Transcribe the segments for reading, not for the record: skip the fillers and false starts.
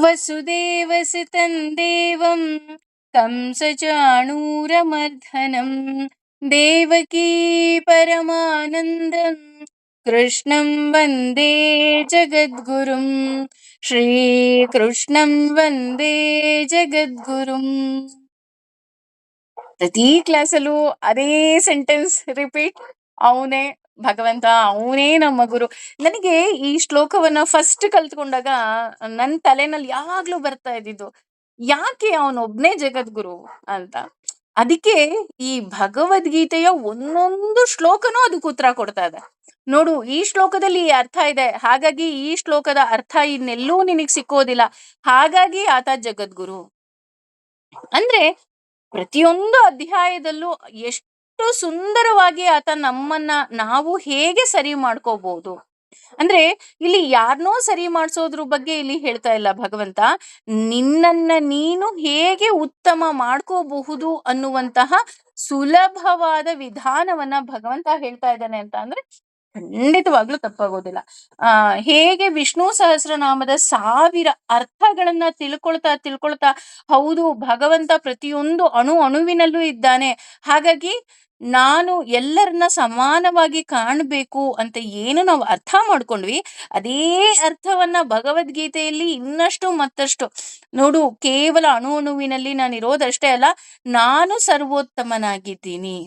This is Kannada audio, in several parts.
ವಸುದೇವಸುತಂ ದೇವಂ ಕಂಸಚಾಣೂರಮರ್ಧನಂ ದೇವಕೀ ಪರಮಾನಂದಂ ಕೃಷ್ಣಂ ವಂದೇ ಜಗದ್ಗುರುಂ ಶ್ರೀಕೃಷ್ಣಂ ವಂದೇ ಜಗದ್ಗುರುಂ. ಪ್ರತಿ ಕ್ಲಾಸಲ್ಲೂ ಅದೇ ಸೆಂಟೆನ್ಸ್ ರಿಪೀಟ್. ಅವನೇ ಭಗವಂತ, ಅವನೇ ನಮ್ಮ ಗುರು. ನನಗೆ ಈ ಶ್ಲೋಕವನ್ನ ಫಸ್ಟ್ ಕಲ್ತ್ಕೊಂಡಾಗ ನನ್ನ ತಲೆನಲ್ಲಿ ಯಾವಾಗ್ಲೂ ಬರ್ತಾ ಇದ್ದಿದ್ದು, ಯಾಕೆ ಅವನೊಬ್ನೇ ಜಗದ್ಗುರು ಅಂತ. ಅದಕ್ಕೆ ಈ ಭಗವದ್ಗೀತೆಯ ಒಂದೊಂದು ಶ್ಲೋಕನೂ ಅದಕ್ಕೆ ಉತ್ತರ ಕೊಡ್ತಾ ಇದೆ. ನೋಡು, ಈ ಶ್ಲೋಕದಲ್ಲಿ ಈ ಅರ್ಥ ಇದೆ, ಹಾಗಾಗಿ ಈ ಶ್ಲೋಕದ ಅರ್ಥ ಇನ್ನೆಲ್ಲೂ ನಿನಗ್ ಸಿಕ್ಕೋದಿಲ್ಲ, ಹಾಗಾಗಿ ಆತ ಜಗದ್ಗುರು. ಅಂದ್ರೆ ಪ್ರತಿಯೊಂದು ಅಧ್ಯಾಯದಲ್ಲೂ ಎಷ್ಟು ಸುಂದರವಾಗಿ ಆತ ನಮ್ಮನ್ನ ನಾವು ಹೇಗೆ ಸರಿ ಮಾಡ್ಕೋಬಹುದು. ಅಂದ್ರೆ ಇಲ್ಲಿ ಯಾರನ್ನೋ ಸರಿ ಮಾಡಿಸೋದ್ರ ಬಗ್ಗೆ ಇಲ್ಲಿ ಹೇಳ್ತಾ ಇಲ್ಲ ಭಗವಂತ, ನಿನ್ನನ್ನ ನೀನು ಹೇಗೆ ಉತ್ತಮ ಮಾಡ್ಕೋಬಹುದು ಅನ್ನುವಂತಹ ಸುಲಭವಾದ ವಿಧಾನವನ್ನ ಭಗವಂತ ಹೇಳ್ತಾ ಇದ್ದಾನೆ ಅಂತ ಅಂದ್ರೆ ಖಂಡಿತವಾಗ್ಲೂ ತಪ್ಪಾಗೋದಿಲ್ಲ. ಹೇಗೆ ವಿಷ್ಣು ಸಹಸ್ರನಾಮದ 1000 ಅರ್ಥಗಳನ್ನ ತಿಳ್ಕೊಳ್ತಾ ಹೌದು, ಭಗವಂತ ಪ್ರತಿಯೊಂದು ಅಣುವಿನಲ್ಲೂ ಇದ್ದಾನೆ, ಹಾಗಾಗಿ ನಾನು ಎಲ್ಲರನ್ನ ಸಮಾನವಾಗಿ ಕಾಣಬೇಕು ಅಂತ ಏನು ನಾವು ಅರ್ಥ ಮಾಡ್ಕೊಂಡ್ವಿ, ಅದೇ ಅರ್ಥವನ್ನ ಭಗವದ್ಗೀತೆಯಲ್ಲಿ ಇನ್ನಷ್ಟು ಮತ್ತಷ್ಟು. ನೋಡು, ಕೇವಲ ಅಣುವಿನಲ್ಲಿ ನಾನು ಇರೋದಷ್ಟೇ ಅಲ್ಲ, ನಾನು ಸರ್ವೋತ್ತಮನಾಗಿದ್ದೀನಿ.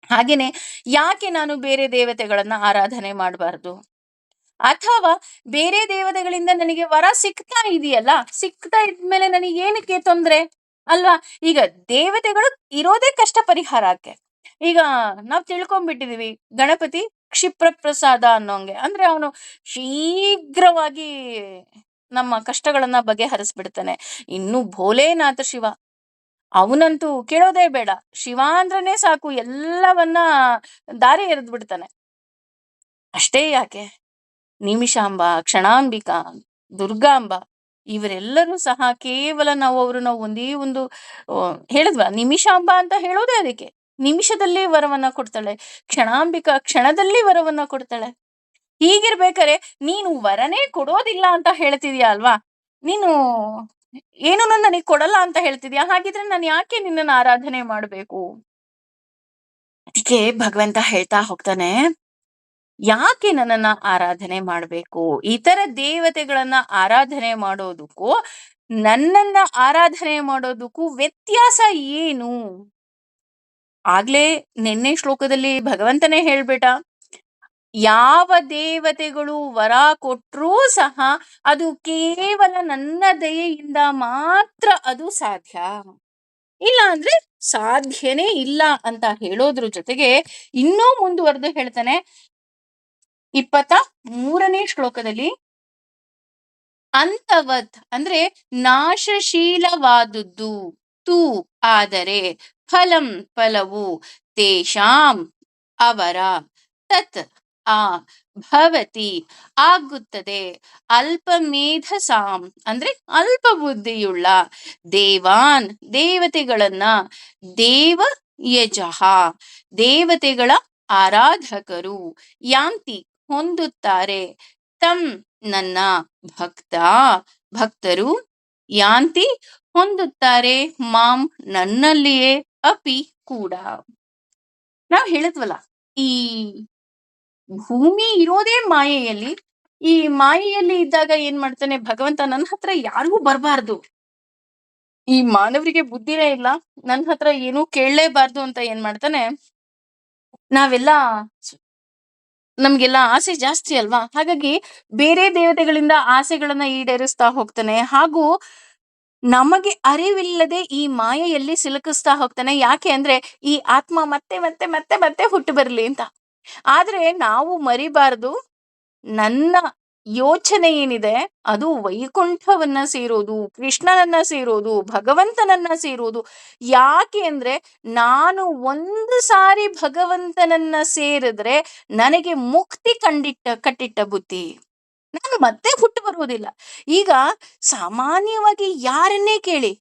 ಹಾಗೇನೆ ಯಾಕೆ ನಾನು ಬೇರೆ ದೇವತೆಗಳನ್ನ ಆರಾಧನೆ ಮಾಡಬಾರ್ದು, ಅಥವಾ ಬೇರೆ ದೇವತೆಗಳಿಂದ ನನಗೆ ವರ ಸಿಗ್ತಾ ಇದೆಯಲ್ಲ, ಸಿಗ್ತಾ ಇದ್ಮೇಲೆ ನನಗೆ ಏನಕ್ಕೆ ತೊಂದ್ರೆ ಅಲ್ವಾ. ಈಗ ದೇವತೆಗಳು ಇರೋದೇ ಕಷ್ಟ ಪರಿಹಾರಕ್ಕೆ. ಈಗ ನಾವ್ ತಿಳ್ಕೊಂಡ್ಬಿಟ್ಟಿದೀವಿ, ಗಣಪತಿ ಕ್ಷಿಪ್ರ ಪ್ರಸಾದ ಅನ್ನೋಂಗೆ, ಅಂದ್ರೆ ಅವನು ಶೀಘ್ರವಾಗಿ ನಮ್ಮ ಕಷ್ಟಗಳನ್ನ ಬಗೆಹರಿಸ್ಬಿಡ್ತಾನೆ. ಇನ್ನು ಭೋಲೇನಾಥ ಶಿವ, ಅವನಂತೂ ಕೇಳೋದೇ ಬೇಡ, ಶಿವ ಅಂದ್ರನೇ ಸಾಕು ಎಲ್ಲವನ್ನ ದಾರಿ ಎರೆದ್ ಬಿಡ್ತಾನೆ. ಅಷ್ಟೇ ಯಾಕೆ, ನಿಮಿಷಾಂಬ, ಕ್ಷಣಾಂಬಿಕಾ, ದುರ್ಗಾಂಬ, ಇವರೆಲ್ಲರೂ ಸಹ ಕೇವಲ ನಾವು ಅವ್ರನ್ನ ಒಂದೇ ಒಂದು ಹೇಳಿದ್ವ, ನಿಮಿಷಾಂಬ ಅಂತ ಹೇಳೋದೇ ಅದಕ್ಕೆ. ನಿಮಿಷದಲ್ಲಿ ವರವನ್ನ ಕೊಡ್ತಾಳೆ, ಕ್ಷಣಾಂಬಿಕಾ ಕ್ಷಣದಲ್ಲಿ ವರವನ್ನ ಕೊಡ್ತಾಳೆ. ಹೀಗಿರ್ಬೇಕಾರೆ ನೀನು ವರನೇ ಕೊಡೋದಿಲ್ಲ ಅಂತ ಹೇಳ್ತಿದ್ಯಾ ಅಲ್ವಾ, ನೀನು ಏನು ನನಗೆ ಕೊಡಲ್ಲ ಅಂತ ಹೇಳ್ತಿದ್ಯಾ, ಹಾಗಿದ್ರೆ ನಾನು ಯಾಕೆ ನಿನ್ನನ್ನು ಆರಾಧನೆ ಮಾಡ್ಬೇಕು. ಅದಕ್ಕೆ ಭಗವಂತ ಹೇಳ್ತಾ ಹೋಗ್ತಾನೆ, ಯಾಕೆ ನನ್ನನ್ನ ಆರಾಧನೆ ಮಾಡ್ಬೇಕು, ಇತರ ದೇವತೆಗಳನ್ನ ಆರಾಧನೆ ಮಾಡೋದಕ್ಕೂ ನನ್ನನ್ನ ಆರಾಧನೆ ಮಾಡೋದಕ್ಕೂ ವ್ಯತ್ಯಾಸ ಏನು. ಆಗ್ಲೇ ನಿನ್ನೆ ಶ್ಲೋಕದಲ್ಲಿ ಭಗವಂತನೇ ಹೇಳ್ಬಿಟ್ಟ, ಯಾವ ದೇವತೆಗಳು ವರ ಕೊಟ್ರೂ ಸಹ ಅದು ಕೇವಲ ನನ್ನ ದಯೆಯಿಂದ ಮಾತ್ರ ಅದು ಸಾಧ್ಯ, ಇಲ್ಲ ಅಂದ್ರೆ ಸಾಧ್ಯನೇ ಇಲ್ಲ ಅಂತ ಹೇಳೋದ್ರ ಜೊತೆಗೆ ಇನ್ನೂ ಮುಂದುವರೆದು ಹೇಳ್ತಾನೆ 23ನೇ ಶ್ಲೋಕದಲ್ಲಿ, ಅಂತವತ್ ಅಂದ್ರೆ ನಾಶಶೀಲವಾದುದ್ದು, ತು ಆದರೆ, ಫಲವು ತೇಷಾಂ ಅವರ, ತತ್ ಆ, ಭವತಿ ಆಗುತ್ತದೆ, ಅಲ್ಪಮೇಧಸಾಂ ಅಂದ್ರೆ ಅಲ್ಪ ಬುದ್ಧಿಯುಳ್ಳ, ದೇವಾನ್ ದೇವತೆಗಳನ್ನ, ದೇವ ಯಜಃ ದೇವತೆಗಳ ಆರಾಧಕರು, ಯಾಂತಿ ಹೊಂದುತ್ತಾರೆ, ತಂ ನನ್ನ, ಭಕ್ತರು ಯಾಂತಿ ಹೊಂದುತ್ತಾರೆ, ಮಾಂ ನನ್ನಲ್ಲಿಯೇ, ಅಪಿ ಕೂಡ. ನಾವ್ ಹೇಳಿದ್ವಲ್ಲ, ಈ ಭೂಮಿ ಇರೋದೇ ಮಾಯೆಯಲ್ಲಿ, ಈ ಮಾಯೆಯಲ್ಲಿ ಇದ್ದಾಗ ಏನ್ ಮಾಡ್ತಾನೆ ಭಗವಂತ, ನನ್ನ ಹತ್ರ ಯಾರಿಗೂ ಬರಬಾರ್ದು, ಈ ಮಾನವರಿಗೆ ಬುದ್ಧಿನೇ ಇಲ್ಲ, ನನ್ನ ಹತ್ರ ಏನೂ ಕೇಳಲೇಬಾರ್ದು ಅಂತ ಏನ್ ಮಾಡ್ತಾನೆ, ನಾವೆಲ್ಲ ನಮ್ಗೆಲ್ಲ ಆಸೆ ಜಾಸ್ತಿ ಅಲ್ವಾ, ಹಾಗಾಗಿ ಬೇರೆ ದೇವತೆಗಳಿಂದ ಆಸೆಗಳನ್ನ ಈಡೇರಿಸ್ತಾ ಹೋಗ್ತಾನೆ, ಹಾಗೂ ನಮಗೆ ಅರಿವಿಲ್ಲದೆ ಈ ಮಾಯೆಯಲ್ಲಿ ಸಿಲುಕಿಸ್ತಾ ಹೋಗ್ತಾನೆ. ಯಾಕೆ ಅಂದ್ರೆ ಈ ಆತ್ಮ ಮತ್ತೆ ಮತ್ತೆ ಮತ್ತೆ ಮತ್ತೆ ಹುಟ್ಟು ಬರ್ಲಿ ಅಂತ. ಆದ್ರೆ ನಾವು ಮರಿಬಾರ್ದು, ನನ್ನ ಯೋಚನೆ ಏನಿದೆ ಅದು ವೈಕುಂಠವನ್ನ ಸೇರೋದು, ಕೃಷ್ಣನನ್ನ ಸೇರೋದು, ಭಗವಂತನನ್ನ ಸೇರೋದು. ಯಾಕೆ ಅಂದ್ರೆ ನಾನು ಒಂದು ಸಾರಿ ಭಗವಂತನನ್ನ ಸೇರಿದ್ರೆ ನನಗೆ ಮುಕ್ತಿ ಕಟ್ಟಿಟ್ಟ ಬುದ್ಧಿ, ನಾನು ಮತ್ತೆ ಹುಟ್ಟು ಬರುವುದಿಲ್ಲ. ಈಗ ಸಾಮಾನ್ಯವಾಗಿ ಯಾರನ್ನೇ ಕೇಳಿ,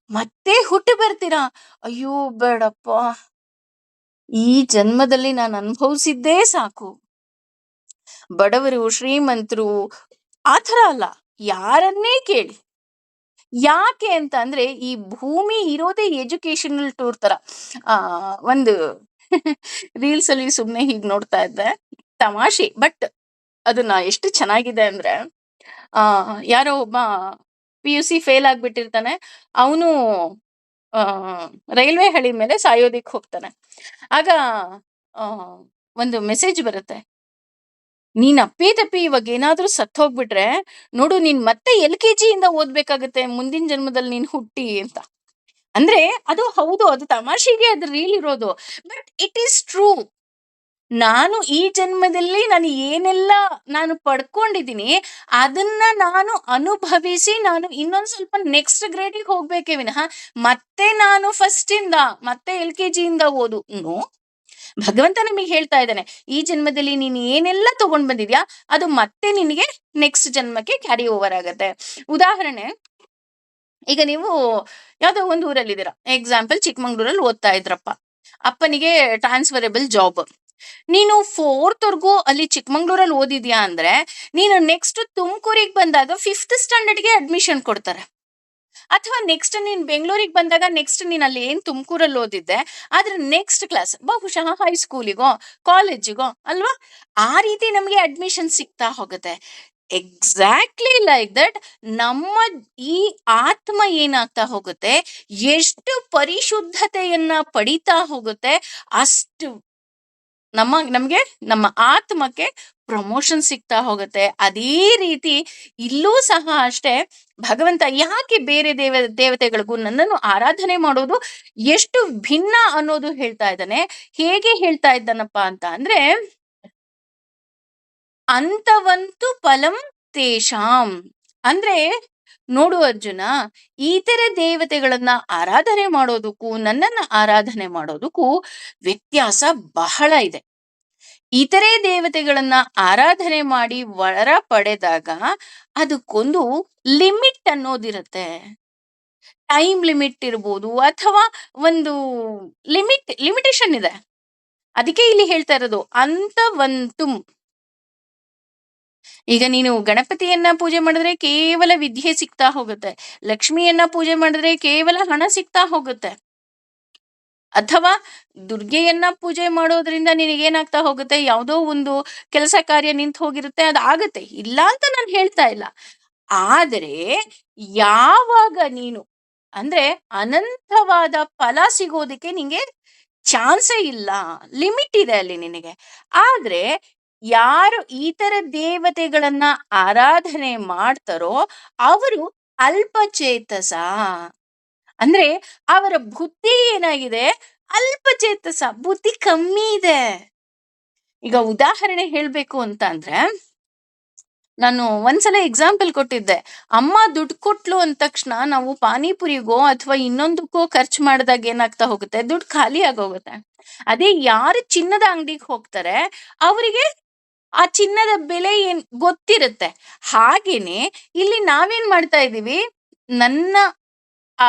ಮತ್ತೆ ಹುಟ್ಟು ಬರ್ತೀರಾ, ಅಯ್ಯೋ ಬೇಡಪ್ಪ, ಈ ಜನ್ಮದಲ್ಲಿ ನಾನು ಅನುಭವಿಸಿದ್ದೇ ಸಾಕು. ಬಡವರು ಶ್ರೀಮಂತರು ಆತರ ಅಲ್ಲ, ಯಾರನ್ನೇ ಕೇಳಿ ಯಾಕೆ ಅಂತ ಅಂದ್ರೆ ಈ ಭೂಮಿ ಇರೋದೇ ಎಜುಕೇಶನಲ್ ಟೂರ್ ತರ. ಆ ಒಂದು ರೀಲ್ಸ್ ಅಲ್ಲಿ ಸುಮ್ನೆ ಹೀಗ್ ನೋಡ್ತಾ ಇದ್ದೆ, ತಮಾಷೆ, ಬಟ್ ಅದನ್ನ ಎಷ್ಟು ಚೆನ್ನಾಗಿದೆ ಅಂದ್ರೆ, ಯಾರೋ ಒಬ್ಬ PUC ಫೇಲ್ ಆಗ್ಬಿಟ್ಟಿರ್ತಾನೆ. ಅವನು ಆ ರೈಲ್ವೆ ಹಳಿ ಮೇಲೆ ಸಾಯೋದಿಕ್ ಹೋಗ್ತಾನೆ. ಆಗ ಆ ಒಂದು ಮೆಸೇಜ್ ಬರುತ್ತೆ, ನೀನ್ ಅಪ್ಪಿ ತಪ್ಪಿ ಇವಾಗ ಏನಾದ್ರೂ ಸತ್ ಹೋಗ್ಬಿಟ್ರೆ ನೋಡು, ನೀನ್ ಮತ್ತೆ LKG ಇಂದ ಓದ್ಬೇಕಾಗತ್ತೆ ಮುಂದಿನ ಜನ್ಮದಲ್ಲಿ ನೀನ್ ಹುಟ್ಟಿ ಅಂತ. ಅಂದ್ರೆ ಅದು ಹೌದು, ಅದು ತಮಾಷೆಗೆ ಅದು ರೀಲ್ ಇರೋದು, ಬಟ್ ಇಟ್ ಈಸ್ ಟ್ರೂ. ನಾನು ಈ ಜನ್ಮದಲ್ಲಿ ನಾನು ಏನೆಲ್ಲ ನಾನು ಪಡ್ಕೊಂಡಿದ್ದೀನಿ, ಅದನ್ನ ನಾನು ಅನುಭವಿಸಿ ನಾನು ಇನ್ನೊಂದ್ ಸ್ವಲ್ಪ ನೆಕ್ಸ್ಟ್ ಗ್ರೇಡಿಗೆ ಹೋಗ್ಬೇಕೇ ವಿನಃ ಮತ್ತೆ ನಾನು ಫಸ್ಟ್ ಇಂದ ಮತ್ತೆ LKG ಇಂದ ಓದು ನೋ. ಭಗವಂತ ನಮಗೆ ಹೇಳ್ತಾ ಇದ್ದಾನೆ, ಈ ಜನ್ಮದಲ್ಲಿ ನೀನು ಏನೆಲ್ಲ ತಗೊಂಡ್ ಬಂದಿದ್ಯಾ ಅದು ಮತ್ತೆ ನಿನಗೆ ನೆಕ್ಸ್ಟ್ ಜನ್ಮಕ್ಕೆ ಕ್ಯಾರಿ ಓವರ್ ಆಗತ್ತೆ. ಉದಾಹರಣೆ, ಈಗ ನೀವು ಯಾವ್ದೋ ಒಂದು ಊರಲ್ಲಿದ್ದೀರಾ, ಎಕ್ಸಾಂಪಲ್ ಚಿಕ್ಕಮಂಗ್ಳೂರಲ್ಲಿ ಓದ್ತಾ ಇದ್ರಪ್ಪ, ಅಪ್ಪನಿಗೆ ಟ್ರಾನ್ಸ್ಫರಬಲ್ ಜಾಬ್. ನೀನು 4th ವರ್ಗೂ ಅಲ್ಲಿ ಚಿಕ್ಕಮಂಗ್ಳೂರಲ್ಲಿ ಓದಿದ್ಯಾ ಅಂದ್ರೆ ನೀನು ನೆಕ್ಸ್ಟ್ ತುಮಕೂರಿಗೆ ಬಂದಾಗ 5th ಸ್ಟ್ಯಾಂಡರ್ಡ್ಗೆ ಅಡ್ಮಿಷನ್ ಕೊಡ್ತಾರೆ. ಅಥವಾ ನೆಕ್ಸ್ಟ್ ನೀನ್ ಬೆಂಗಳೂರಿಗೆ ಬಂದಾಗ ನೆಕ್ಸ್ಟ್ ನೀನ್ ಅಲ್ಲಿ ಏನ್ ತುಮಕೂರಲ್ಲಿ ಓದಿದ್ದೆ ಆದ್ರೆ ನೆಕ್ಸ್ಟ್ ಕ್ಲಾಸ್ ಬಹುಶಃ ಹೈಸ್ಕೂಲಿಗೋ ಕಾಲೇಜಿಗೋ ಅಲ್ವಾ, ಆ ರೀತಿ ನಮಗೆ ಅಡ್ಮಿಷನ್ ಸಿಗ್ತಾ ಹೋಗುತ್ತೆ. ಎಕ್ಸಾಕ್ಟ್ಲಿ ಲೈಕ್ ದಟ್ ನಮ್ಮ ಈ ಆತ್ಮ ಏನಾಗ್ತಾ ಹೋಗುತ್ತೆ, ಎಷ್ಟು ಪರಿಶುದ್ಧತೆಯನ್ನ ಪಡಿತಾ ಹೋಗುತ್ತೆ, ಅಷ್ಟು ನಮ್ಗೆ ನಮ್ಮ ಆತ್ಮಕ್ಕೆ ಪ್ರಮೋಷನ್ ಸಿಗ್ತಾ ಹೋಗುತ್ತೆ. ಅದೇ ರೀತಿ ಇಲ್ಲೂ ಸಹ ಅಷ್ಟೇ, ಭಗವಂತ ಯಾಕೆ ಬೇರೆ ದೇವತೆಗಳಿಗೂ ನನ್ನನ್ನು ಆರಾಧನೆ ಮಾಡೋದು ಎಷ್ಟು ಭಿನ್ನ ಅನ್ನೋದು ಹೇಳ್ತಾ ಇದ್ದಾನೆ. ಹೇಗೆ ಹೇಳ್ತಾ ಇದ್ದಾನಪ್ಪ ಅಂತ ಅಂದ್ರೆ, ಅಂತವಂತು ಫಲಂ ತೇಷಾಂ ಅಂದ್ರೆ, ನೋಡು ಅರ್ಜುನ, ಇತರ ದೇವತೆಗಳನ್ನ ಆರಾಧನೆ ಮಾಡೋದಕ್ಕೂ ನನ್ನನ್ನ ಆರಾಧನೆ ಮಾಡೋದಕ್ಕೂ ವ್ಯತ್ಯಾಸ ಬಹಳ ಇದೆ. ಇತರೆ ದೇವತೆಗಳನ್ನ ಆರಾಧನೆ ಮಾಡಿ ವರ ಪಡೆದಾಗ ಅದಕ್ಕೊಂದು ಲಿಮಿಟ್ ಅನ್ನೋದಿರುತ್ತೆ. ಟೈಮ್ ಲಿಮಿಟ್ ಇರ್ಬೋದು, ಅಥವಾ ಒಂದು ಲಿಮಿಟೇಷನ್ ಇದೆ. ಅದಕ್ಕೆ ಇಲ್ಲಿ ಹೇಳ್ತಾ ಇರೋದು ಅಂತವಂತು. ಈಗ ನೀನು ಗಣಪತಿಯನ್ನ ಪೂಜೆ ಮಾಡಿದ್ರೆ ಕೇವಲ ವಿದ್ಯೆ ಸಿಗ್ತಾ ಹೋಗುತ್ತೆ, ಲಕ್ಷ್ಮಿಯನ್ನ ಪೂಜೆ ಮಾಡಿದ್ರೆ ಕೇವಲ ಹಣ ಸಿಗ್ತಾ ಹೋಗುತ್ತೆ, ಅಥವಾ ದುರ್ಗೆಯನ್ನ ಪೂಜೆ ಮಾಡೋದ್ರಿಂದ ನಿನಗೇನಾಗ್ತಾ ಹೋಗುತ್ತೆ, ಯಾವುದೋ ಒಂದು ಕೆಲಸ ಕಾರ್ಯ ನಿಂತು ಹೋಗಿರುತ್ತೆ, ಅದಾಗತ್ತೆ, ಇಲ್ಲ ಅಂತ ನಾನು ಹೇಳ್ತಾ ಇಲ್ಲ. ಆದರೆ ಯಾವಾಗ ನೀನು ಅಂದ್ರೆ ಅನಂತವಾದ ಫಲ ಸಿಗೋದಕ್ಕೆ ನಿಂಗೆ ಚಾನ್ಸೇ ಇಲ್ಲ, ಲಿಮಿಟ್ ಇದೆ ಅಲ್ಲಿ ನಿನಗೆ. ಆದ್ರೆ ಯಾರು ಇತರ ದೇವತೆಗಳನ್ನ ಆರಾಧನೆ ಮಾಡ್ತಾರೋ ಅವರು ಅಲ್ಪಚೇತಸ, ಅಂದ್ರೆ ಅವರ ಬುದ್ಧಿ ಏನಾಗಿದೆ, ಅಲ್ಪಚೇತಸ, ಬುದ್ಧಿ ಕಮ್ಮಿ ಇದೆ. ಈಗ ಉದಾಹರಣೆ ಹೇಳ್ಬೇಕು ಅಂತ ಅಂದ್ರೆ, ನಾನು ಒಂದ್ಸಲ ಎಕ್ಸಾಂಪಲ್ ಕೊಟ್ಟಿದ್ದೆ, ಅಮ್ಮ ದುಡ್ಡು ಕೊಟ್ಲು ಅಂದ ತಕ್ಷಣ ನಾವು ಪಾನಿಪುರಿಗೋ ಅಥವಾ ಇನ್ನೊಂದಕ್ಕೋ ಖರ್ಚು ಮಾಡಿದಾಗ ಏನಾಗ್ತಾ ಹೋಗುತ್ತೆ, ದುಡ್ಡು ಖಾಲಿ ಆಗೋಗುತ್ತೆ. ಅದೇ ಯಾರು ಚಿನ್ನದ ಅಂಗಡಿಗೆ ಹೋಗ್ತಾರೆ ಅವರಿಗೆ ಆ ಚಿನ್ನದ ಬೆಲೆ ಏನ್ ಗೊತ್ತಿರುತ್ತೆ. ಹಾಗೇನೆ ಇಲ್ಲಿ ನಾವೇನ್ ಮಾಡ್ತಾ ಇದೀವಿ, ನನ್ನ ಆ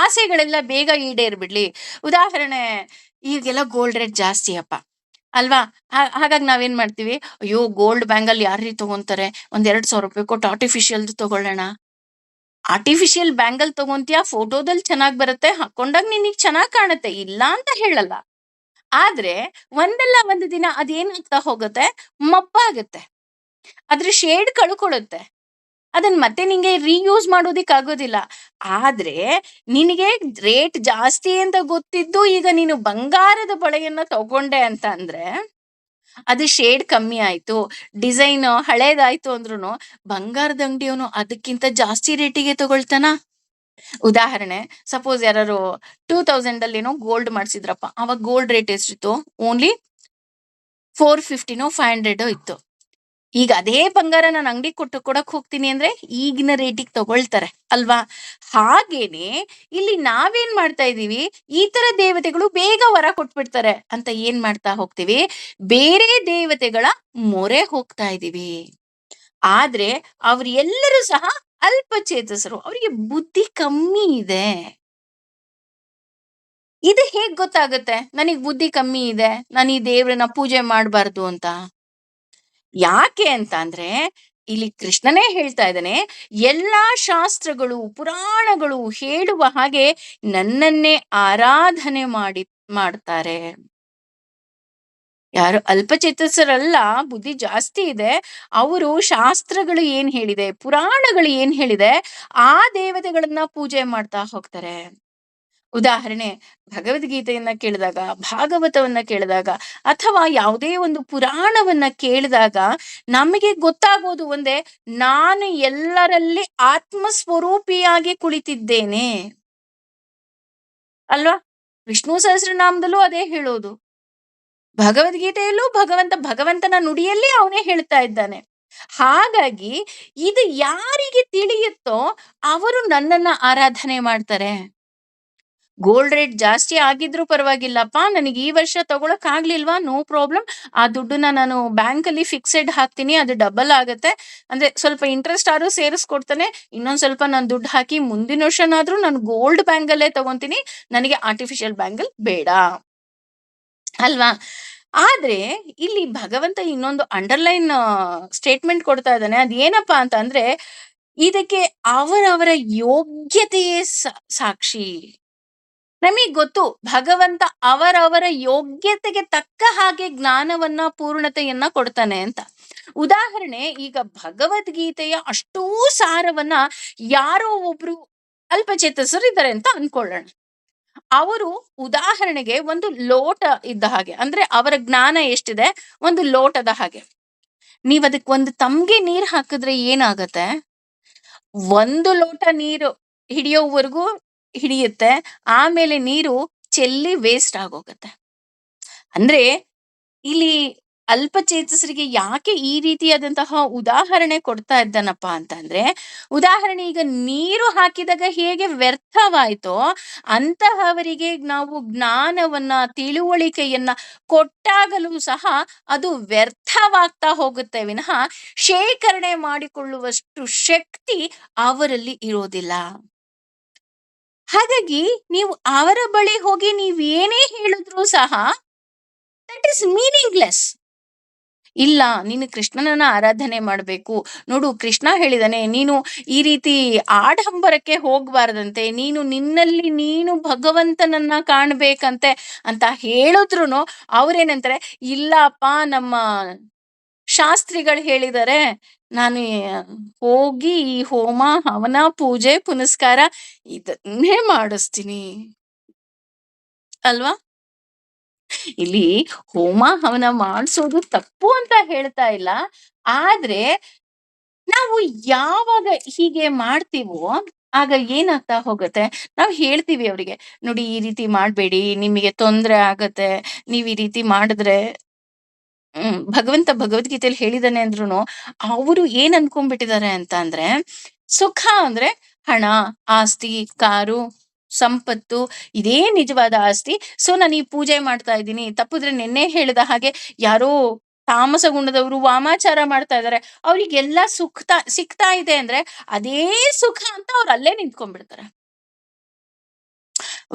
ಆಸೆಗಳೆಲ್ಲ ಬೇಗ ಈಡೇರ್ಬಿಡ್ಲಿ. ಉದಾಹರಣೆ, ಈಗೆಲ್ಲ ಗೋಲ್ಡ್ ರೇಟ್ ಜಾಸ್ತಿ ಅಪ್ಪ ಅಲ್ವಾ, ಹಾಗಾಗಿ ನಾವೇನ್ ಮಾಡ್ತೀವಿ, ಅಯ್ಯೋ ಗೋಲ್ಡ್ ಬ್ಯಾಂಗಲ್ ಯಾರ್ರೀ ತಗೊಂತಾರೆ, ಒಂದ್ 2,000 ರೂಪಾಯಿ ಕೊಟ್ಟು ಆರ್ಟಿಫಿಷಿಯಲ್ ತಗೊಳ್ಳೋಣ. ಆರ್ಟಿಫಿಷಿಯಲ್ ಬ್ಯಾಂಗಲ್ ತಗೊಂತೀಯ, ಫೋಟೋದಲ್ಲಿ ಚೆನ್ನಾಗ್ ಬರುತ್ತೆ, ಹಾಕೊಂಡಾಗ ನಿನಗ್ ಚೆನ್ನಾಗ್ ಕಾಣುತ್ತೆ, ಇಲ್ಲ ಅಂತ ಹೇಳಲ್ಲ. ಆದ್ರೆ ಒಂದಲ್ಲ ಒಂದು ದಿನ ಅದೇನಾಗ್ತಾ ಹೋಗುತ್ತೆ, ಮಬ್ಬಾಗತ್ತೆ, ಅದ್ರ ಶೇಡ್ ಕಳ್ಕೊಳ್ಳುತ್ತೆ, ಅದನ್ನ ಮತ್ತೆ ನಿಂಗೆ ರೀಯೂಸ್ ಮಾಡೋದಿಕ್ ಆಗೋದಿಲ್ಲ. ಆದ್ರೆ ನಿನಗೆ ರೇಟ್ ಜಾಸ್ತಿ ಅಂತ ಗೊತ್ತಿದ್ದು ಈಗ ನೀನು ಬಂಗಾರದ ಬಳೆಯನ್ನ ತಗೊಂಡೆ ಅಂತ ಅಂದ್ರೆ, ಅದು ಶೇಡ್ ಕಮ್ಮಿ ಆಯ್ತು, ಡಿಸೈನ್ ಹಳೇದಾಯ್ತು ಅಂದ್ರೂ ಬಂಗಾರದ ಅಂಗಡಿಯವನು ಅದಕ್ಕಿಂತ ಜಾಸ್ತಿ ರೇಟಿಗೆ ತಗೊಳ್ತಾನ. ಉದಾಹರಣೆ, ಸಪೋಸ್ ಯಾರು 2000 ಅಲ್ಲಿ ಏನೋ ಗೋಲ್ಡ್ ಮಾಡ್ಸಿದ್ರಪ್ಪ, ಅವಾಗ ಗೋಲ್ಡ್ ರೇಟ್ ಎಷ್ಟಿತ್ತು, ಓನ್ಲಿ 450 500 ಇತ್ತು. ಈಗ ಅದೇ ಬಂಗಾರ ನಾನು ಅಂಗಡಿ ಕೊಟ್ಟು ಕೊಡಕ್ ಹೋಗ್ತೀನಿ ಅಂದ್ರೆ ಈಗಿನ ರೇಟಿಗೆ ತಗೊಳ್ತಾರೆ ಅಲ್ವಾ. ಹಾಗೇನೆ ಇಲ್ಲಿ ನಾವೇನ್ ಮಾಡ್ತಾ ಇದೀವಿ, ಈ ತರ ದೇವತೆಗಳು ಬೇಗ ವರ ಕೊಟ್ಬಿಡ್ತಾರೆ ಅಂತ ಏನ್ ಮಾಡ್ತಾ ಹೋಗ್ತೀವಿ, ಬೇರೆ ದೇವತೆಗಳ ಮೊರೆ ಹೋಗ್ತಾ ಇದೀವಿ. ಆದ್ರೆ ಅವ್ರು ಎಲ್ಲರೂ ಸಹ ಅಲ್ಪಚೇತಸರು, ಅವರಿಗೆ ಬುದ್ಧಿ ಕಮ್ಮಿ ಇದೆ. ಇದು ಹೇಗ್ ಗೊತ್ತಾಗುತ್ತೆ ನನಗ್ ಬುದ್ಧಿ ಕಮ್ಮಿ ಇದೆ, ನಾನು ಈ ದೇವ್ರನ್ನ ಪೂಜೆ ಮಾಡಬಾರ್ದು ಅಂತ? ಯಾಕೆ ಅಂತ ಅಂದ್ರೆ, ಇಲ್ಲಿ ಕೃಷ್ಣನೇ ಹೇಳ್ತಾ ಇದ್ದಾನೆ, ಎಲ್ಲಾ ಶಾಸ್ತ್ರಗಳು ಪುರಾಣಗಳು ಹೇಳುವ ಹಾಗೆ ನನ್ನನ್ನೇ ಆರಾಧನೆ ಮಾಡ್ತಾರೆ. ಯಾರು ಅಲ್ಪಚೇತಸರಲ್ಲ, ಬುದ್ಧಿ ಜಾಸ್ತಿ ಇದೆ. ಅವರು ಶಾಸ್ತ್ರಗಳು ಏನ್ ಹೇಳಿದೆ, ಪುರಾಣಗಳು ಏನ್ ಹೇಳಿದೆ, ಆ ದೇವತೆಗಳನ್ನ ಪೂಜೆ ಮಾಡ್ತಾ ಹೋಗ್ತಾರೆ. ಉದಾಹರಣೆ, ಭಗವದ್ಗೀತೆಯನ್ನ ಕೇಳಿದಾಗ, ಭಾಗವತವನ್ನ ಕೇಳಿದಾಗ, ಅಥವಾ ಯಾವುದೇ ಒಂದು ಪುರಾಣವನ್ನ ಕೇಳಿದಾಗ ನಮಗೆ ಗೊತ್ತಾಗೋದು ಒಂದೇ, ನಾನು ಎಲ್ಲರಲ್ಲಿ ಆತ್ಮಸ್ವರೂಪಿಯಾಗಿ ಕುಳಿತಿದ್ದೇನೆ ಅಲ್ವಾ. ವಿಷ್ಣು ಸಹಸ್ರನಾಮದಲ್ಲೂ ಅದೇ ಹೇಳೋದು, ಭಗವದ್ಗೀತೆಯಲ್ಲೂ ಭಗವಂತನ ನುಡಿಯಲ್ಲಿ ಅವನೇ ಹೇಳ್ತಾ ಇದ್ದಾನೆ. ಹಾಗಾಗಿ ಇದು ಯಾರಿಗೆ ತಿಳಿಯುತ್ತೋ ಅವರು ನನ್ನನ್ನ ಆರಾಧನೆ ಮಾಡ್ತಾರೆ. ಗೋಲ್ಡ್ ರೇಟ್ ಜಾಸ್ತಿ ಆಗಿದ್ರು ಪರವಾಗಿಲ್ಲಪ್ಪ, ನನಗೆ ಈ ವರ್ಷ ತಗೊಳಕ್ ಆಗ್ಲಿಲ್ವಾ, ನೋ ಪ್ರಾಬ್ಲಮ್, ಆ ದುಡ್ಡನ್ನ ನಾನು ಬ್ಯಾಂಕ್ ಅಲ್ಲಿ ಫಿಕ್ಸೆಡ್ ಹಾಕ್ತೀನಿ, ಅದು ಡಬಲ್ ಆಗತ್ತೆ, ಅಂದ್ರೆ ಸ್ವಲ್ಪ ಇಂಟ್ರೆಸ್ಟ್ ಆದ್ರೂ ಸೇರಿಸ್ಕೊಡ್ತಾನೆ, ಇನ್ನೊಂದ್ ಸ್ವಲ್ಪ ನಾನು ದುಡ್ಡು ಹಾಕಿ ಮುಂದಿನ ವರ್ಷನಾದ್ರೂ ನಾನು ಗೋಲ್ಡ್ ಬ್ಯಾಂಗಲ್ಲೇ ತಗೊಂತೀನಿ, ನನಗೆ ಆರ್ಟಿಫಿಷಿಯಲ್ ಬ್ಯಾಂಗಲ್ ಬೇಡ ಅಲ್ವಾ. ಆದ್ರೆ ಇಲ್ಲಿ ಭಗವಂತ ಇನ್ನೊಂದು ಅಂಡರ್ಲೈನ್ ಸ್ಟೇಟ್ಮೆಂಟ್ ಕೊಡ್ತಾ ಇದ್ದಾನೆ. ಅದೇನಪ್ಪಾ ಅಂತ ಅಂದ್ರೆ, ಇದಕ್ಕೆ ಅವರವರ ಯೋಗ್ಯತೆಯೇ ಸಾಕ್ಷಿ. ನಮಗ್ ಗೊತ್ತು, ಭಗವಂತ ಅವರವರ ಯೋಗ್ಯತೆಗೆ ತಕ್ಕ ಹಾಗೆ ಜ್ಞಾನವನ್ನ ಪೂರ್ಣತೆಯನ್ನ ಕೊಡ್ತಾನೆ ಅಂತ. ಉದಾಹರಣೆ, ಈಗ ಭಗವದ್ಗೀತೆಯ ಅಷ್ಟೂ ಸಾರವನ್ನ ಯಾರೋ ಒಬ್ರು ಅಲ್ಪಚೇತಸರು ಇದ್ದಾರೆ ಅಂತ ಅನ್ಕೊಳ್ಳೋಣ. ಅವರು ಉದಾಹರಣೆಗೆ ಒಂದು ಲೋಟ ಇದ್ದ ಹಾಗೆ, ಅಂದ್ರೆ ಅವರ ಜ್ಞಾನ ಎಷ್ಟಿದೆ, ಒಂದು ಲೋಟದ ಹಾಗೆ. ನೀವ್ ಅದಕ್ಕೆ ಒಂದು ತಮ್ಗೆ ನೀರ್ ಹಾಕಿದ್ರೆ ಏನಾಗತ್ತೆ, ಒಂದು ಲೋಟ ನೀರು ಹಿಡಿಯೋವರೆಗೂ ಹಿಡಿಯುತ್ತೆ, ಆಮೇಲೆ ನೀರು ಚೆಲ್ಲಿ ವೇಸ್ಟ್ ಆಗೋಗತ್ತೆ. ಅಂದ್ರೆ ಇಲ್ಲಿ ಅಲ್ಪಚೇತಸರಿಗೆ ಯಾಕೆ ಈ ರೀತಿಯಾದಂತಹ ಉದಾಹರಣೆ ಕೊಡ್ತಾ ಇದ್ದಾನಪ್ಪ ಅಂತಂದ್ರೆ, ಉದಾಹರಣೆ ಈಗ ನೀರು ಹಾಕಿದಾಗ ಹೇಗೆ ವ್ಯರ್ಥವಾಯ್ತೋ, ಅಂತಹವರಿಗೆ ನಾವು ಜ್ಞಾನವನ್ನ ತಿಳುವಳಿಕೆಯನ್ನ ಕೊಟ್ಟಾಗಲೂ ಸಹ ಅದು ವ್ಯರ್ಥವಾಗ್ತಾ ಹೋಗುತ್ತೆ ವಿನಃ ಶೇಖರಣೆ ಮಾಡಿಕೊಳ್ಳುವಷ್ಟು ಶಕ್ತಿ ಅವರಲ್ಲಿ ಇರೋದಿಲ್ಲ. ಹಾಗಾಗಿ ನೀವು ಅವರ ಬಳಿ ಹೋಗಿ ನೀವ್ ಏನೇ ಹೇಳಿದ್ರು ಸಹ ದಟ್ ಇಸ್ ಮೀನಿಂಗ್ಲೆಸ್. ಇಲ್ಲ, ನೀನು ಕೃಷ್ಣನನ್ನ ಆರಾಧನೆ ಮಾಡ್ಬೇಕು, ನೋಡು ಕೃಷ್ಣ ಹೇಳಿದಾನೆ, ನೀನು ಈ ರೀತಿ ಆಡಂಬರಕ್ಕೆ ಹೋಗ್ಬಾರ್ದಂತೆ, ನೀನು ನಿನ್ನಲ್ಲಿ ನೀನು ಭಗವಂತನನ್ನ ಕಾಣ್ಬೇಕಂತೆ ಅಂತ ಹೇಳಿದ್ರು ಅವ್ರೇನಂತಾರೆ, ಇಲ್ಲಪ್ಪ ನಮ್ಮ ಶಾಸ್ತ್ರಿಗಳು ಹೇಳಿದ್ದಾರೆ, ನಾನು ಹೋಗಿ ಈ ಹೋಮ ಹವನ ಪೂಜೆ ಪುನಸ್ಕಾರ ಇದನ್ನೇ ಮಾಡಿಸ್ತೀನಿ ಅಲ್ವಾ. ಇಲ್ಲಿ ಹೋಮ ಹವನ ಮಾಡಿಸೋದು ತಪ್ಪು ಅಂತ ಹೇಳ್ತಾ ಇಲ್ಲ, ಆದ್ರೆ ನಾವು ಯಾವಾಗ ಹೀಗೆ ಮಾಡ್ತೀವೋ ಆಗ ಏನಾಗ್ತಾ ಹೋಗುತ್ತೆ, ನಾವು ಹೇಳ್ತೀವಿ ಅವರಿಗೆ, ನೋಡಿ ಈ ರೀತಿ ಮಾಡ್ಬೇಡಿ, ನಿಮಗೆ ತೊಂದ್ರೆ ಆಗತ್ತೆ, ನೀವ್ ಈ ರೀತಿ ಮಾಡಿದ್ರೆ ಭಗವಂತ ಭಗವದ್ಗೀತೆಯಲ್ಲಿ ಹೇಳಿದಾನೆ ಅಂದ್ರುನು ಅವರು ಏನ್ ಅನ್ಕೊಂಡ್ಬಿಟ್ಟಿದ್ದಾರೆ ಅಂತ ಅಂದ್ರೆ, ಸುಖ ಅಂದ್ರೆ ಹಣ, ಆಸ್ತಿ, ಕಾರು, ಸಂಪತ್ತು, ಇದೇ ನಿಜವಾದ ಆಸ್ತಿ. ಸೊ ನಾನು ಈ ಪೂಜೆ ಮಾಡ್ತಾ ಇದ್ದೀನಿ, ತಪ್ಪಿದ್ರೆ ನಿನ್ನೆ ಹೇಳಿದ ಹಾಗೆ ಯಾರೋ ತಾಮಸ ಗುಣದವರು ವಾಮಾಚಾರ ಮಾಡ್ತಾ ಇದಾರೆ, ಅವ್ರಿಗೆಲ್ಲ ಸಿಗ್ತಾ ಇದೆ ಅಂದ್ರೆ ಅದೇ ಸುಖ ಅಂತ ಅವ್ರು ಅಲ್ಲೇ ನಿಂತ್ಕೊಂಡ್ಬಿಡ್ತಾರೆ.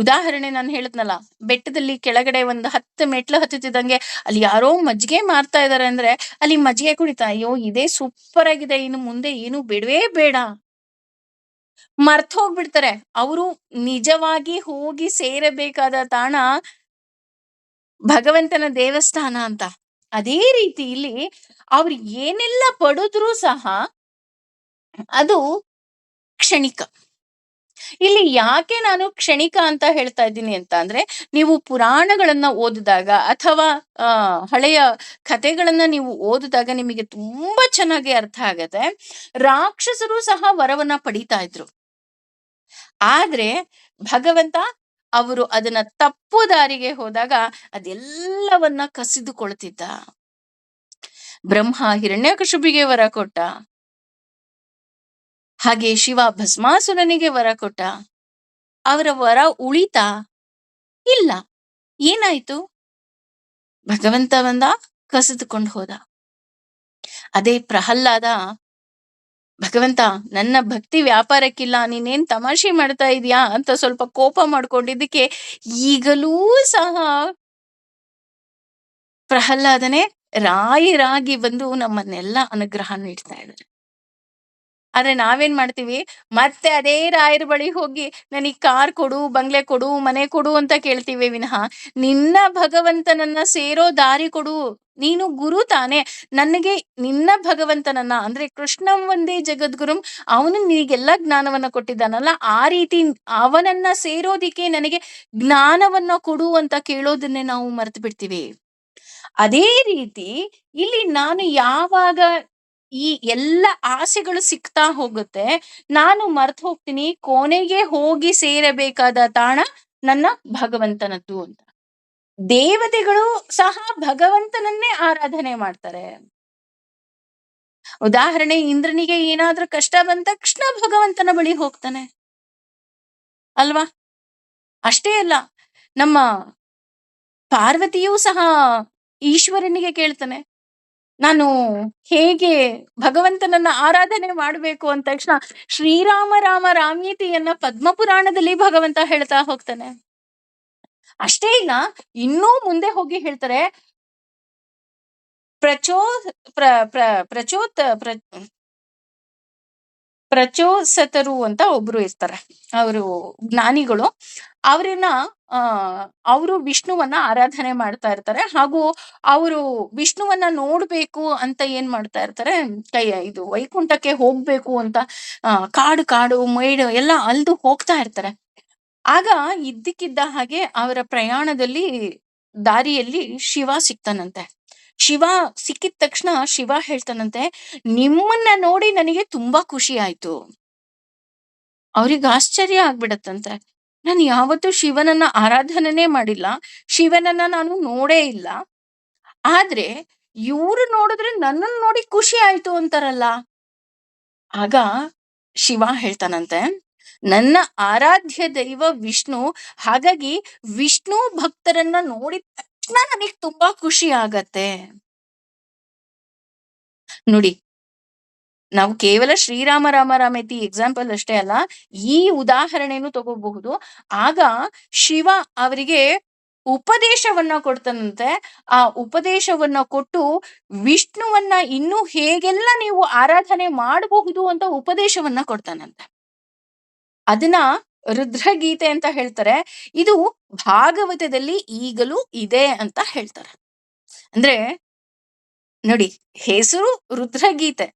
ಉದಾಹರಣೆ ನಾನು ಹೇಳಿದ್ನಲ್ಲ, ಬೆಟ್ಟದಲ್ಲಿ ಕೆಳಗಡೆ ಒಂದು 10 ಮೆಟ್ಲು ಹತ್ತುತ್ತಿದ್ದಂಗೆ ಅಲ್ಲಿ ಯಾರೋ ಮಜ್ಜಿಗೆ ಮಾರ್ತಾ ಇದಾರೆ ಅಂದ್ರೆ ಅಲ್ಲಿ ಮಜ್ಜಿಗೆ ಕುಡಿತಾ, ಅಯ್ಯೋ ಇದೇ ಸೂಪರ್ ಆಗಿದೆ, ಇನ್ನು ಮುಂದೆ ಏನು ಬೇಡವೇ ಬೇಡ, ಮರ್ತ್ ಹೋಗ್ಬಿಡ್ತಾರೆ. ಅವರು ನಿಜವಾಗಿ ಹೋಗಿ ಸೇರಬೇಕಾದ ತಾಣ ಭಗವಂತನ ದೇವಸ್ಥಾನ ಅಂತ. ಅದೇ ರೀತಿ ಇಲ್ಲಿ ಅವ್ರು ಏನೆಲ್ಲ ಪಡೆದ್ರೂ ಸಹ ಅದು ಕ್ಷಣಿಕ. ಇಲ್ಲಿ ಯಾಕೆ ನಾನು ಕ್ಷಣಿಕ ಅಂತ ಹೇಳ್ತಾ ಇದ್ದೀನಿ ಅಂತ ಅಂದ್ರೆ, ನೀವು ಪುರಾಣಗಳನ್ನ ಓದಿದಾಗ ಅಥವಾ ಹಳೆಯ ಕಥೆಗಳನ್ನ ನೀವು ಓದಿದಾಗ ನಿಮಗೆ ತುಂಬಾ ಚೆನ್ನಾಗಿ ಅರ್ಥ ಆಗತ್ತೆ. ರಾಕ್ಷಸರು ಸಹ ವರವನ್ನ ಪಡಿತಾ ಇದ್ರು, ಆದ್ರೆ ಭಗವಂತ ಅವರು ಅದನ್ನ ತಪ್ಪು ದಾರಿಗೆ ಹೋದಾಗ ಅದೆಲ್ಲವನ್ನ ಕಸಿದುಕೊಳ್ತಿದ್ದ. ಬ್ರಹ್ಮ ಹಿರಣ್ಯಕಶಿಪುವಿಗೆ ವರ ಕೊಟ್ಟ, ಹಾಗೆ ಶಿವ ಭಸ್ಮಾಸುರನಿಗೆ ವರ ಕೊಟ್ಟ. ಅವರ ವರ ಉಳಿತಾ? ಇಲ್ಲ. ಏನಾಯ್ತು? ಭಗವಂತ ಬಂದ, ಕಸಿದುಕೊಂಡು ಹೋದ. ಅದೇ ಪ್ರಹ್ಲಾದ, ಭಗವಂತ ನನ್ನ ಭಕ್ತಿ ವ್ಯಾಪಾರಕ್ಕಿಲ್ಲ, ನೀನೇನ್ ತಮಾಷೆ ಮಾಡ್ತಾ ಇದೀಯಾ ಅಂತ ಸ್ವಲ್ಪ ಕೋಪ ಮಾಡ್ಕೊಂಡಿದ್ದಕ್ಕೆ ಈಗಲೂ ಸಹ ಪ್ರಹ್ಲಾದನೇ ರಾಯರಾಗಿ ಬಂದು ನಮ್ಮನ್ನೆಲ್ಲ ಅನುಗ್ರಹ ನೀಡ್ತಾ ಇದ್ದಾರೆ. ಆದ್ರೆ ನಾವೇನ್ ಮಾಡ್ತೀವಿ, ಮತ್ತೆ ಅದೇ ರಾಯರ ಬಳಿ ಹೋಗಿ ನನಗ್ ಕಾರ್ ಕೊಡು, ಬಂಗ್ಲೆ ಕೊಡು, ಮನೆ ಕೊಡು ಅಂತ ಕೇಳ್ತೀವಿ ವಿನಃ, ನಿನ್ನ ಭಗವಂತನನ್ನ ಸೇರೋ ದಾರಿ ಕೊಡು. ನೀನು ಗುರು ತಾನೆ. ನನಗೆ ನಿನ್ನ ಭಗವಂತನನ್ನ ಅಂದ್ರೆ ಕೃಷ್ಣಂ ಒಂದೇ ಜಗದ್ಗುರುಂ, ಅವನು ನಿನಗೆಲ್ಲ ಜ್ಞಾನವನ್ನ ಕೊಟ್ಟಿದ್ದಾನಲ್ಲ, ಆ ರೀತಿ ಅವನನ್ನ ಸೇರೋದಿಕ್ಕೆ ನನಗೆ ಜ್ಞಾನವನ್ನ ಕೊಡು ಅಂತ ಕೇಳೋದನ್ನೇ ನಾವು ಮರ್ತು ಬಿಡ್ತೀವಿ. ಅದೇ ರೀತಿ ಇಲ್ಲಿ ನಾನು ಯಾವಾಗ ಈ ಎಲ್ಲ ಆಸೆಗಳು ಸಿಗ್ತಾ ಹೋಗುತ್ತೆ, ನಾನು ಮರ್ತು ಹೋಗ್ತೀನಿ ಕೊನೆಗೆ ಹೋಗಿ ಸೇರಬೇಕಾದ ತಾಣ ನನ್ನ ಭಗವಂತನದ್ದು ಅಂತ. ದೇವತೆಗಳು ಸಹ ಭಗವಂತನನ್ನೇ ಆರಾಧನೆ ಮಾಡ್ತಾರೆ. ಉದಾಹರಣೆ, ಇಂದ್ರನಿಗೆ ಏನಾದ್ರೂ ಕಷ್ಟ ಬಂದ ತಕ್ಷಣ ಭಗವಂತನ ಬಳಿ ಹೋಗ್ತಾನೆ ಅಲ್ವಾ? ಅಷ್ಟೇ ಅಲ್ಲ, ನಮ್ಮ ಪಾರ್ವತಿಯೂ ಸಹ ಈಶ್ವರನಿಗೆ ಕೇಳ್ತಾನೆ, ನಾನು ಹೇಗೆ ಭಗವಂತನನ್ನ ಆರಾಧನೆ ಮಾಡ್ಬೇಕು ಅಂದ ತಕ್ಷಣ ಶ್ರೀರಾಮ ರಾಮ ರಾಮೀತಿಯನ್ನ ಪದ್ಮಪುರಾಣದಲ್ಲಿ ಭಗವಂತ ಹೇಳ್ತಾ ಹೋಗ್ತಾನೆ. ಅಷ್ಟೇ ಇಲ್ಲ, ಇನ್ನೂ ಮುಂದೆ ಹೋಗಿ ಹೇಳ್ತಾರೆ, ಪ್ರಚೋ ಪ್ರ ಪ್ರ ಪ್ರಚೋತ್ ಪ್ರ ಪ್ರಚೋಸತರು ಅಂತ ಒಬ್ರು ಇರ್ತಾರೆ, ಅವರು ಜ್ಞಾನಿಗಳು. ಅವ್ರನ್ನ ಆ ಅವರು ವಿಷ್ಣುವನ್ನ ಆರಾಧನೆ ಮಾಡ್ತಾ ಇರ್ತಾರೆ. ಹಾಗೂ ಅವರು ವಿಷ್ಣುವನ್ನ ನೋಡ್ಬೇಕು ಅಂತ ಏನ್ ಮಾಡ್ತಾ ಇರ್ತಾರೆ, ಇದು ವೈಕುಂಠಕ್ಕೆ ಹೋಗ್ಬೇಕು ಅಂತ ಕಾಡು ಕಾಡು ಮೇಡು ಎಲ್ಲ ಅಲ್ದು ಹೋಗ್ತಾ ಇರ್ತಾರೆ. ಆಗ ಇದ್ದಕ್ಕಿದ್ದ ಹಾಗೆ ಅವರ ಪ್ರಯಾಣದಲ್ಲಿ ದಾರಿಯಲ್ಲಿ ಶಿವ ಸಿಗ್ತಾನಂತೆ. ಶಿವ ಸಿಕ್ಕಿದ ತಕ್ಷಣ ಶಿವ ಹೇಳ್ತಾನಂತೆ, ನಿಮ್ಮನ್ನ ನೋಡಿ ನನಗೆ ತುಂಬಾ ಖುಷಿ ಆಯ್ತು. ಅವ್ರಿಗೆ ಆಶ್ಚರ್ಯ ಆಗ್ಬಿಡತ್ತಂತೆ, ನಾನು ಯಾವತ್ತೂ ಶಿವನನ್ನ ಆರಾಧನೆನೇ ಮಾಡಿಲ್ಲ, ಶಿವನನ್ನ ನಾನು ನೋಡೇ ಇಲ್ಲ, ಆದ್ರೆ ಇವ್ರು ನೋಡಿದ್ರೆ ನನ್ನನ್ನು ನೋಡಿ ಖುಷಿ ಆಯ್ತು ಅಂತಾರಲ್ಲ. ಆಗ ಶಿವ ಹೇಳ್ತಾನಂತೆ, ನನ್ನ ಆರಾಧ್ಯ ದೈವ ವಿಷ್ಣು, ಹಾಗಾಗಿ ವಿಷ್ಣು ಭಕ್ತರನ್ನ ನೋಡಿದ ತಕ್ಷಣ ನನಗ್ ತುಂಬಾ ಖುಷಿ ಆಗತ್ತೆ. ನೋಡಿ, ನಾವು ಕೇವಲ ಶ್ರೀರಾಮ ರಾಮ ರಾಮೇತಿ ಎಕ್ಸಾಂಪಲ್ ಅಷ್ಟೇ ಅಲ್ಲ, ಈ ಉದಾಹರಣೆನೂ ತಗೋಬಹುದು. ಆಗ ಶಿವ ಅವರಿಗೆ ಉಪದೇಶವನ್ನ ಕೊಡ್ತಾನಂತೆ. ಆ ಉಪದೇಶವನ್ನ ಕೊಟ್ಟು ವಿಷ್ಣುವನ್ನ ಇನ್ನೂ ಹೇಗೆಲ್ಲ ನೀವು ಆರಾಧನೆ ಮಾಡಬಹುದು ಅಂತ ಉಪದೇಶವನ್ನ ಕೊಡ್ತಾನಂತೆ. ಅದನ್ನ ರುದ್ರಗೀತೆ ಅಂತ ಹೇಳ್ತಾರೆ. ಇದು ಭಾಗವತದಲ್ಲಿ ಈಗಲೂ ಇದೆ ಅಂತ ಹೇಳ್ತಾರೆ. ಅಂದ್ರೆ ನೋಡಿ, ಹೆಸರು ರುದ್ರಗೀತೆ,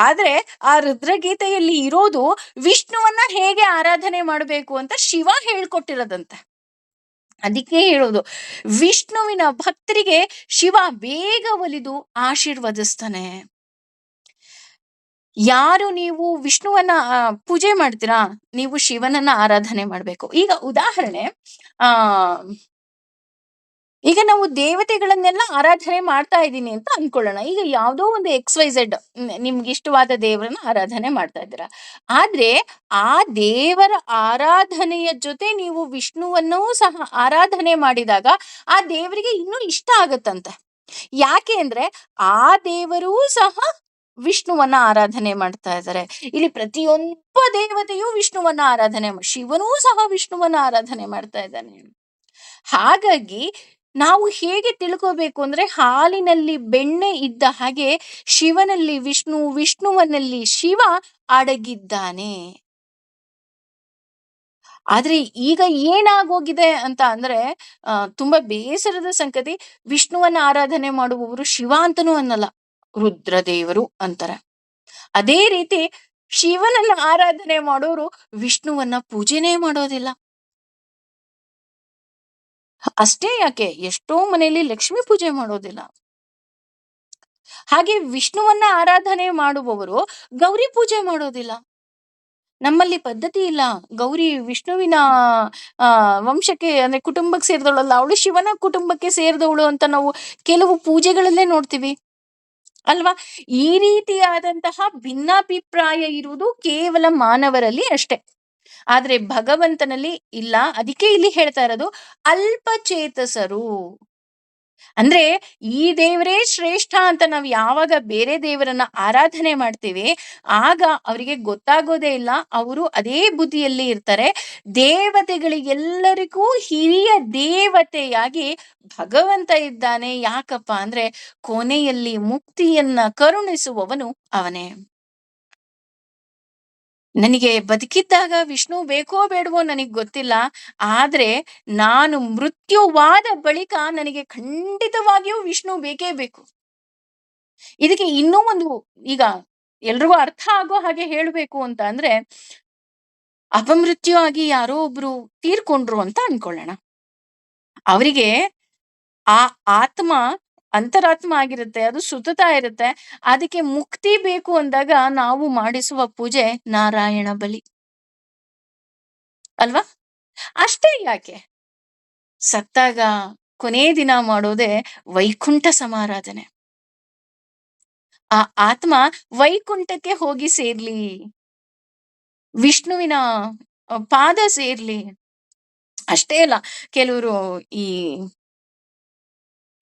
ಆದ್ರೆ ಆ ರುದ್ರಗೀತೆಯಲ್ಲಿ ಇರೋದು ವಿಷ್ಣುವನ್ನ ಹೇಗೆ ಆರಾಧನೆ ಮಾಡಬೇಕು ಅಂತ ಶಿವ ಹೇಳ್ಕೊಟ್ಟಿರೋದಂತೆ. ಅದಕ್ಕೆ ಹೇಳೋದು, ವಿಷ್ಣುವಿನ ಭಕ್ತರಿಗೆ ಶಿವ ಬೇಗ ಒಲಿದು ಆಶೀರ್ವದಿಸ್ತಾನೆ. ಯಾರು ನೀವು ವಿಷ್ಣುವನ್ನ ಪೂಜೆ ಮಾಡ್ತೀರಾ, ನೀವು ಶಿವನನ್ನ ಆರಾಧನೆ ಮಾಡ್ಬೇಕು. ಈಗ ಉದಾಹರಣೆ, ಆ ಈಗ ನಾವು ದೇವತೆಗಳನ್ನೆಲ್ಲ ಆರಾಧನೆ ಮಾಡ್ತಾ ಇದ್ದೀನಿ ಅಂತ ಅನ್ಕೊಳ್ಳೋಣ. ಈಗ ಯಾವ್ದೋ ಒಂದು XYZ ನಿಮ್ಗೆ ಇಷ್ಟವಾದ ದೇವರನ್ನ ಆರಾಧನೆ ಮಾಡ್ತಾ ಇದ್ದೀರಾ. ಆದ್ರೆ ಆ ದೇವರ ಆರಾಧನೆಯ ಜೊತೆ ನೀವು ವಿಷ್ಣುವನ್ನೂ ಸಹ ಆರಾಧನೆ ಮಾಡಿದಾಗ ಆ ದೇವರಿಗೆ ಇನ್ನೂ ಇಷ್ಟ ಆಗತ್ತಂತೆ. ಯಾಕೆ ಅಂದ್ರೆ ಆ ದೇವರೂ ಸಹ ವಿಷ್ಣುವನ್ನ ಆರಾಧನೆ ಮಾಡ್ತಾ ಇದ್ದಾರೆ. ಇಲ್ಲಿ ಪ್ರತಿಯೊಬ್ಬ ದೇವತೆಯೂ ವಿಷ್ಣುವನ್ನ ಆರಾಧನೆ ಶಿವನೂ ಸಹ ವಿಷ್ಣುವನ್ನ ಆರಾಧನೆ ಮಾಡ್ತಾ ಇದ್ದಾನೆ. ಹಾಗಾಗಿ ನಾವು ಹೇಗೆ ತಿಳ್ಕೋಬೇಕು ಅಂದ್ರೆ, ಹಾಲಿನಲ್ಲಿ ಬೆಣ್ಣೆ ಇದ್ದ ಹಾಗೆ ಶಿವನಲ್ಲಿ ವಿಷ್ಣು, ವಿಷ್ಣುವನಲ್ಲಿ ಶಿವ ಅಡಗಿದ್ದಾನೆ. ಆದ್ರೆ ಈಗ ಏನಾಗೋಗಿದೆ ಅಂತ ಅಂದ್ರೆ, ತುಂಬಾ ಬೇಸರದ ಸಂಗತಿ, ವಿಷ್ಣುವನ್ನ ಆರಾಧನೆ ಮಾಡುವವರು ಶಿವ ಅಂತನೂ ಅನ್ನಲ್ಲ, ರುದ್ರದೇವರು ಅಂತಾರೆ. ಅದೇ ರೀತಿ ಶಿವನನ್ನ ಆರಾಧನೆ ಮಾಡೋರು ವಿಷ್ಣುವನ್ನ ಪೂಜೆನೇ ಮಾಡೋದಿಲ್ಲ. ಅಷ್ಟೇ ಯಾಕೆ, ಎಷ್ಟೋ ಮನೆಯಲ್ಲಿ ಲಕ್ಷ್ಮೀ ಪೂಜೆ ಮಾಡೋದಿಲ್ಲ. ಹಾಗೆ ವಿಷ್ಣುವನ್ನ ಆರಾಧನೆ ಮಾಡುವವರು ಗೌರಿ ಪೂಜೆ ಮಾಡೋದಿಲ್ಲ. ನಮ್ಮಲ್ಲಿ ಪದ್ಧತಿ ಇಲ್ಲ. ಗೌರಿ ವಿಷ್ಣುವಿನ ವಂಶಕ್ಕೆ ಅಂದ್ರೆ ಕುಟುಂಬಕ್ಕೆ ಸೇರಿದವಳಲ್ಲ, ಅವಳು ಶಿವನ ಕುಟುಂಬಕ್ಕೆ ಸೇರಿದವಳು ಅಂತ ನಾವು ಕೆಲವು ಪೂಜೆಗಳಲ್ಲೇ ನೋಡ್ತೀವಿ ಅಲ್ವಾ? ಈ ರೀತಿಯಾದಂತಹ ಭಿನ್ನಾಭಿಪ್ರಾಯ ಇರುವುದು ಕೇವಲ ಮಾನವರಲ್ಲಿ ಅಷ್ಟೇ, ಆದ್ರೆ ಭಗವಂತನಲ್ಲಿ ಇಲ್ಲ. ಅದಕ್ಕೆ ಇಲ್ಲಿ ಹೇಳ್ತಾ ಇರೋದು ಅಲ್ಪಚೇತಸರು. ಅಂದ್ರೆ ಈ ದೇವರೇ ಶ್ರೇಷ್ಠ ಅಂತ ನಾವು ಯಾವಾಗ ಬೇರೆ ದೇವರನ್ನ ಆರಾಧನೆ ಮಾಡ್ತೀವಿ, ಆಗ ಅವರಿಗೆ ಗೊತ್ತಾಗೋದೇ ಇಲ್ಲ, ಅವರು ಅದೇ ಬುದ್ಧಿಯಲ್ಲಿ ಇರ್ತಾರೆ. ದೇವತೆಗಳಿಗೆಲ್ಲರಿಗೂ ಹಿರಿಯ ದೇವತೆಯಾಗಿ ಭಗವಂತ ಇದ್ದಾನೆ. ಯಾಕಪ್ಪ ಅಂದ್ರೆ ಕೊನೆಯಲ್ಲಿ ಮುಕ್ತಿಯನ್ನ ಕರುಣಿಸುವವನು ಅವನೇ. ನನಗೆ ಬದುಕಿದ್ದಾಗ ವಿಷ್ಣು ಬೇಕೋ ಬೇಡವೋ ನನಗೆ ಗೊತ್ತಿಲ್ಲ. ಆದ್ರೆ ನಾನು ಮೃತ್ಯುವಾದ ಬಳಿಕ ನನಗೆ ಖಂಡಿತವಾಗಿಯೂ ವಿಷ್ಣು ಬೇಕೇ ಬೇಕು. ಇದಕ್ಕೆ ಇನ್ನೂ ಒಂದು, ಈಗ ಎಲ್ರಿಗೂ ಅರ್ಥ ಆಗೋ ಹಾಗೆ ಹೇಳ್ಬೇಕು ಅಂತ ಅಂದ್ರೆ, ಅಪಮೃತ್ಯು ಆಗಿ ಯಾರೋ ಒಬ್ರು ತೀರ್ಕೊಂಡ್ರು ಅಂತ ಅನ್ಕೊಳ್ಳೋಣ. ಅವರಿಗೆ ಆ ಆತ್ಮ ಅಂತರಾತ್ಮ ಆಗಿರುತ್ತೆ, ಅದು ಸುತ್ತುತ್ತಾ ಇರುತ್ತೆ. ಅದಕ್ಕೆ ಮುಕ್ತಿ ಬೇಕು ಅಂದಾಗ ನಾವು ಮಾಡಿಸುವ ಪೂಜೆ ನಾರಾಯಣ ಬಲಿ ಅಲ್ವಾ? ಅಷ್ಟೇ ಯಾಕೆ, ಸತ್ತಾಗ ಕೊನೇ ದಿನ ಮಾಡೋದೇ ವೈಕುಂಠ ಸಮಾರಾಧನೆ. ಆ ಆತ್ಮ ವೈಕುಂಠಕ್ಕೆ ಹೋಗಿ ಸೇರ್ಲಿ, ವಿಷ್ಣುವಿನ ಪಾದ ಸೇರ್ಲಿ. ಅಷ್ಟೇ ಅಲ್ಲ, ಕೆಲವರು ಈ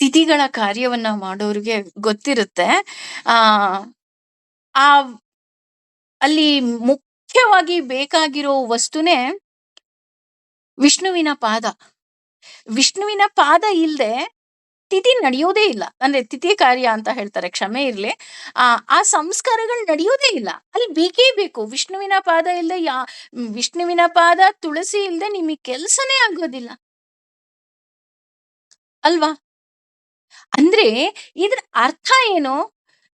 ತಿಥಿಗಳ ಕಾರ್ಯವನ್ನ ಮಾಡೋರಿಗೆ ಗೊತ್ತಿರುತ್ತೆ. ಆ ಆ ಅಲ್ಲಿ ಮುಖ್ಯವಾಗಿ ಬೇಕಾಗಿರೋ ವಸ್ತುನೇ ವಿಷ್ಣುವಿನ ಪಾದ. ವಿಷ್ಣುವಿನ ಪಾದ ಇಲ್ದೆ ತಿಥಿ ನಡೆಯೋದೇ ಇಲ್ಲ. ಅಂದ್ರೆ ತಿಥಿ ಕಾರ್ಯ ಅಂತ ಹೇಳ್ತಾರೆ, ಕ್ಷಮೆ ಇರ್ಲಿ. ಆ ಸಂಸ್ಕಾರಗಳು ನಡೆಯೋದೇ ಇಲ್ಲ. ಅಲ್ಲಿ ಬೇಕೇ ಬೇಕು ವಿಷ್ಣುವಿನ ಪಾದ ಇಲ್ದೆ. ವಿಷ್ಣುವಿನ ಪಾದ, ತುಳಸಿ ಇಲ್ದೆ ನಿಮಗೆ ಕೆಲ್ಸನೇ ಆಗೋದಿಲ್ಲ ಅಲ್ವಾ? ಅಂದ್ರೆ ಇದ್ರ ಅರ್ಥ ಏನು?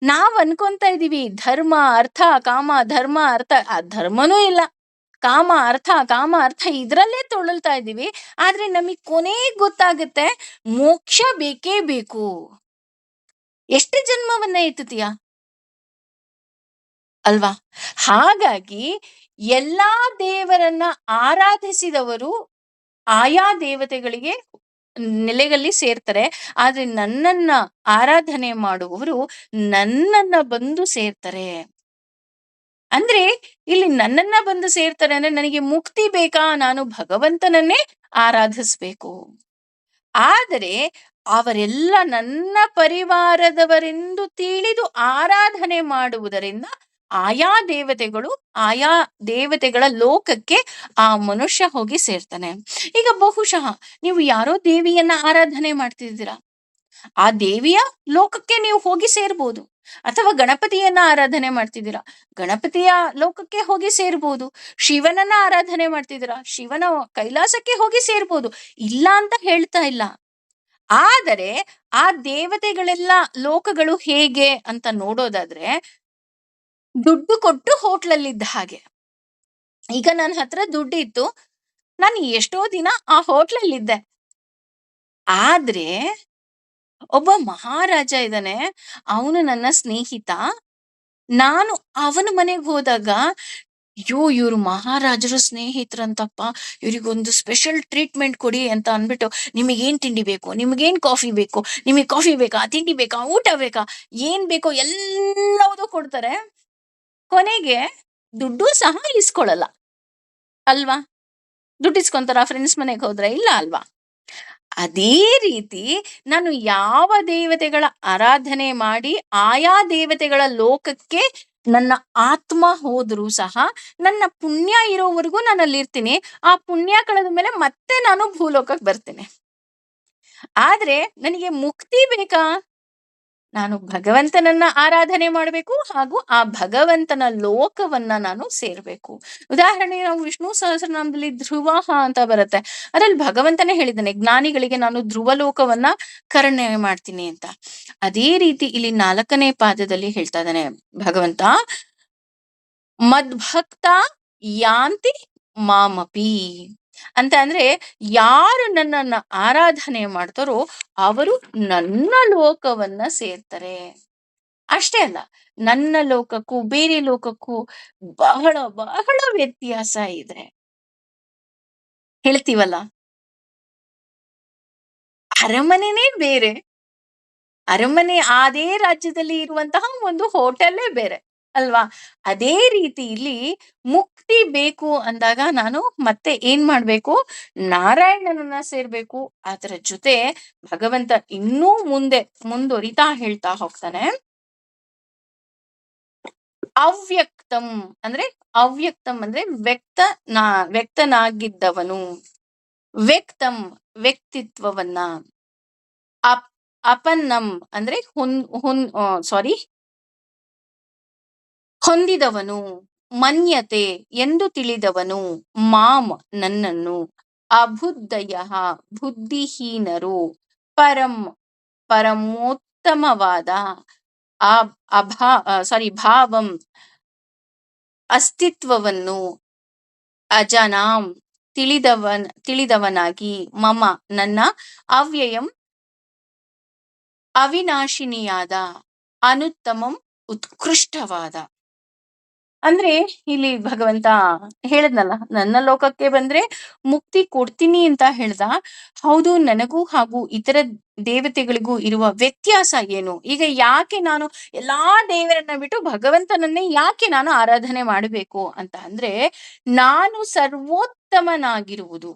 ನಾವ್ ಅನ್ಕೊಂತ ಇದೀವಿ ಧರ್ಮ ಅರ್ಥ ಕಾಮ, ಧರ್ಮ ಅರ್ಥ. ಆ ಧರ್ಮನೂ ಇಲ್ಲ, ಕಾಮ ಅರ್ಥ, ಕಾಮ ಅರ್ಥ ಇದ್ರಲ್ಲೇ ತೊಳಲ್ತಾ ಇದೀವಿ. ಆದ್ರೆ ನಮಗ್ ಕೊನೆಗ್ ಗೊತ್ತಾಗುತ್ತೆ ಮೋಕ್ಷ ಬೇಕೇ ಬೇಕು. ಎಷ್ಟು ಜನ್ಮವನ್ನ ಎತ್ತುತ್ತೀಯ ಅಲ್ವಾ? ಹಾಗಾಗಿ ಎಲ್ಲಾ ದೇವರನ್ನ ಆರಾಧಿಸಿದವರು ಆಯಾ ದೇವತೆಗಳಿಗೆ ನೆಲೆಯಲ್ಲಿ ಸೇರ್ತಾರೆ. ಆದ್ರೆ ನನ್ನನ್ನ ಆರಾಧನೆ ಮಾಡುವವರು ನನ್ನನ್ನ ಬಂದು ಸೇರ್ತಾರೆ. ಅಂದ್ರೆ ಇಲ್ಲಿ ನನ್ನನ್ನ ಬಂದು ಸೇರ್ತಾರೆ ಅಂದ್ರೆ ನನಗೆ ಮುಕ್ತಿ ಬೇಕಾ? ನಾನು ಭಗವಂತನನ್ನೇ ಆರಾಧಿಸ್ಬೇಕು. ಆದರೆ ಅವರೆಲ್ಲ ನನ್ನ ಪರಿವಾರದವರೆಂದು ತಿಳಿದು ಆರಾಧನೆ ಮಾಡುವುದರಿಂದ ಆಯಾ ದೇವತೆಗಳ ಲೋಕಕ್ಕೆ ಆ ಮನುಷ್ಯ ಹೋಗಿ ಸೇರ್ತಾನೆ. ಈಗ ಬಹುಶಃ ನೀವು ಯಾರೋ ದೇವಿಯನ್ನ ಆರಾಧನೆ ಮಾಡ್ತಿದ್ದೀರಾ, ಆ ದೇವಿಯ ಲೋಕಕ್ಕೆ ನೀವು ಹೋಗಿ ಸೇರ್ಬೋದು. ಅಥವಾ ಗಣಪತಿಯನ್ನ ಆರಾಧನೆ ಮಾಡ್ತಿದ್ದೀರಾ, ಗಣಪತಿಯ ಲೋಕಕ್ಕೆ ಹೋಗಿ ಸೇರ್ಬೋದು. ಶಿವನನ್ನ ಆರಾಧನೆ ಮಾಡ್ತಿದ್ದೀರಾ, ಶಿವನ ಕೈಲಾಸಕ್ಕೆ ಹೋಗಿ ಸೇರ್ಬೋದು. ಇಲ್ಲ ಅಂತ ಹೇಳ್ತಾ ಇಲ್ಲ. ಆದರೆ ಆ ದೇವತೆಗಳೆಲ್ಲ ಲೋಕಗಳು ಹೇಗೆ ಅಂತ ನೋಡೋದಾದ್ರೆ, ದುಡ್ಡು ಕೊಟ್ಟು ಹೋಟ್ಲಲ್ಲಿದ್ದ ಹಾಗೆ. ಈಗ ನನ್ನ ಹತ್ರ ದುಡ್ಡಿತ್ತು, ನಾನು ಎಷ್ಟೋ ದಿನ ಆ ಹೋಟ್ಲಲ್ಲಿದ್ದೆ. ಆದ್ರೆ ಒಬ್ಬ ಮಹಾರಾಜ ಇದ್ದಾನೆ, ಅವನು ನನ್ನ ಸ್ನೇಹಿತ. ನಾನು ಅವನ ಮನೆಗೆ ಹೋದಾಗ, ಇವ್ರು ಮಹಾರಾಜರು ಸ್ನೇಹಿತರಂತಪ್ಪ, ಇವ್ರಿಗೊಂದು ಸ್ಪೆಷಲ್ ಟ್ರೀಟ್ಮೆಂಟ್ ಕೊಡಿ ಅಂತ ಅನ್ಬಿಟ್ಟು, ನಿಮಗೇನ್ ತಿಂಡಿ ಬೇಕು, ನಿಮಗೇನ್ ಕಾಫಿ ಬೇಕು, ನಿಮಗೆ ಕಾಫಿ ಬೇಕಾ, ತಿಂಡಿ ಬೇಕಾ, ಊಟ ಬೇಕಾ, ಏನ್ ಬೇಕೋ ಎಲ್ಲವೂ ಕೊಡ್ತಾರೆ. ಕೊನೆಗೆ ದುಡ್ಡು ಸಹ ಇಸ್ಕೊಳಲ್ಲ ಅಲ್ವಾ? ದುಡ್ಡು ಇಸ್ಕೊಂತಾರ ಫ್ರೆಂಡ್ಸ್ ಮನೆಗೆ ಹೋದ್ರೆ? ಇಲ್ಲ ಅಲ್ವಾ? ಅದೇ ರೀತಿ ನಾನು ಯಾವ ದೇವತೆಗಳ ಆರಾಧನೆ ಮಾಡಿ ಆಯಾ ದೇವತೆಗಳ ಲೋಕಕ್ಕೆ ನನ್ನ ಆತ್ಮ ಹೋದ್ರೂ ಸಹ, ನನ್ನ ಪುಣ್ಯ ಇರೋವರೆಗೂ ನಾನು ಅಲ್ಲಿರ್ತೀನಿ. ಆ ಪುಣ್ಯ ಕಳೆದ ಮೇಲೆ ಮತ್ತೆ ನಾನು ಭೂಲೋಕಕ್ಕೆ ಬರ್ತೀನಿ. ಆದ್ರೆ ನನಗೆ ಮುಕ್ತಿ ಬೇಕಾ? ನಾನು ಭಗವಂತನನ್ನ ಆರಾಧನೆ ಮಾಡಬೇಕು, ಹಾಗೂ ಆ ಭಗವಂತನ ಲೋಕವನ್ನ ನಾನು ಸೇರ್ಬೇಕು. ಉದಾಹರಣೆಗೆ ನಾವು ವಿಷ್ಣು ಸಹಸ್ರನಾಮದಲ್ಲಿ ಧ್ರುವಃ ಅಂತ ಬರುತ್ತೆ. ಅದ್ರಲ್ಲಿ ಭಗವಂತನೇ ಹೇಳಿದ್ದಾನೆ, ಜ್ಞಾನಿಗಳಿಗೆ ನಾನು ಧ್ರುವ ಲೋಕವನ್ನ ಕರುಣೆ ಮಾಡ್ತೀನಿ ಅಂತ. ಅದೇ ರೀತಿ ಇಲ್ಲಿ 4ನೇ ಪಾದದಲ್ಲಿ ಹೇಳ್ತಾ ಇದ್ದಾನೆ ಭಗವಂತ, ಮದ್ಭಕ್ತ ಯಾಂತಿ ಮಾಮಪಿ ಅಂತ. ಅಂದ್ರೆ ಯಾರು ನನ್ನನ್ನ ಆರಾಧನೆ ಮಾಡ್ತಾರೋ ಅವರು ನನ್ನ ಲೋಕವನ್ನ ಸೇರ್ತಾರೆ. ಅಷ್ಟೇ ಅಲ್ಲ, ನನ್ನ ಲೋಕಕ್ಕೂ ಬೇರೆ ಲೋಕಕ್ಕೂ ಬಹಳ ಬಹಳ ವ್ಯತ್ಯಾಸ ಇದೆ. ಹೇಳ್ತೀವಲ್ಲ, ಅರಮನೆನೇ ಬೇರೆ, ಅರಮನೆ ಅದೇ ರಾಜ್ಯದಲ್ಲಿ ಇರುವಂತಹ ಒಂದು ಹೋಟೆಲ್ಲೇ ಬೇರೆ ಅಲ್ವಾ? ಅದೇ ರೀತಿ ಇಲ್ಲಿ ಮುಕ್ತಿ ಬೇಕು ಅಂದಾಗ ನಾನು ಮತ್ತೆ ಏನ್ ಮಾಡ್ಬೇಕು? ನಾರಾಯಣನನ್ನ ಸೇರ್ಬೇಕು. ಅದರ ಜೊತೆ ಭಗವಂತ ಇನ್ನೂ ಮುಂದುವರಿತಾ ಹೇಳ್ತಾ ಹೋಗ್ತಾನೆ, ಅವ್ಯಕ್ತಂ ಅಂದ್ರೆ, ಅವ್ಯಕ್ತಂ ಅಂದ್ರೆ ವ್ಯಕ್ತನಾಗಿದ್ದವನು, ವ್ಯಕ್ತಂ ವ್ಯಕ್ತಿತ್ವವನ್ನ, ಅಪನ್ನಂ ಅಂದ್ರೆ ಹೊಂದಿದವನು, ಮನ್ಯತೆ ಎಂದು ತಿಳಿದವನು ಮಾಂ ನನ್ನನ್ನು ಅಬುದ್ಧಯ ಬುದ್ಧಿಹೀನರು ಪರಂ ಪರಮೋತ್ತಮವಾದ ಭಾವಂ ಅಸ್ತಿತ್ವವನ್ನು ಅಜನಾಂ ತಿಳಿದವನಾಗಿ ಮಮ ನನ್ನ ಅವ್ಯಯಂ ಅವಿನಾಶಿನಿಯಾದ ಅನುತ್ತಮಂ ಉತ್ಕೃಷ್ಟವಾದ. ಅಂದ್ರೆ ಇಲ್ಲಿ ಭಗವಂತ ಹೇಳದ್ನಲ್ಲ, ನನ್ನ ಲೋಕಕ್ಕೆ ಬಂದ್ರೆ ಮುಕ್ತಿ ಕೊಡ್ತೀನಿ ಅಂತ ಹೇಳ್ದ. ಹೌದು, ನನಗೂ ಹಾಗೂ ಇತರ ದೇವತೆಗಳಿಗೂ ಇರುವ ವ್ಯತ್ಯಾಸ ಏನು? ಈಗ ಯಾಕೆ ನಾನು ಎಲ್ಲಾ ದೇವರನ್ನ ಬಿಟ್ಟು ಭಗವಂತನನ್ನೇ ಯಾಕೆ ನಾನು ಆರಾಧನೆ ಮಾಡಬೇಕು ಅಂತ ಅಂದ್ರೆ, ನಾನು ಸರ್ವೋತ್ತಮನಾಗಿರುವುದು.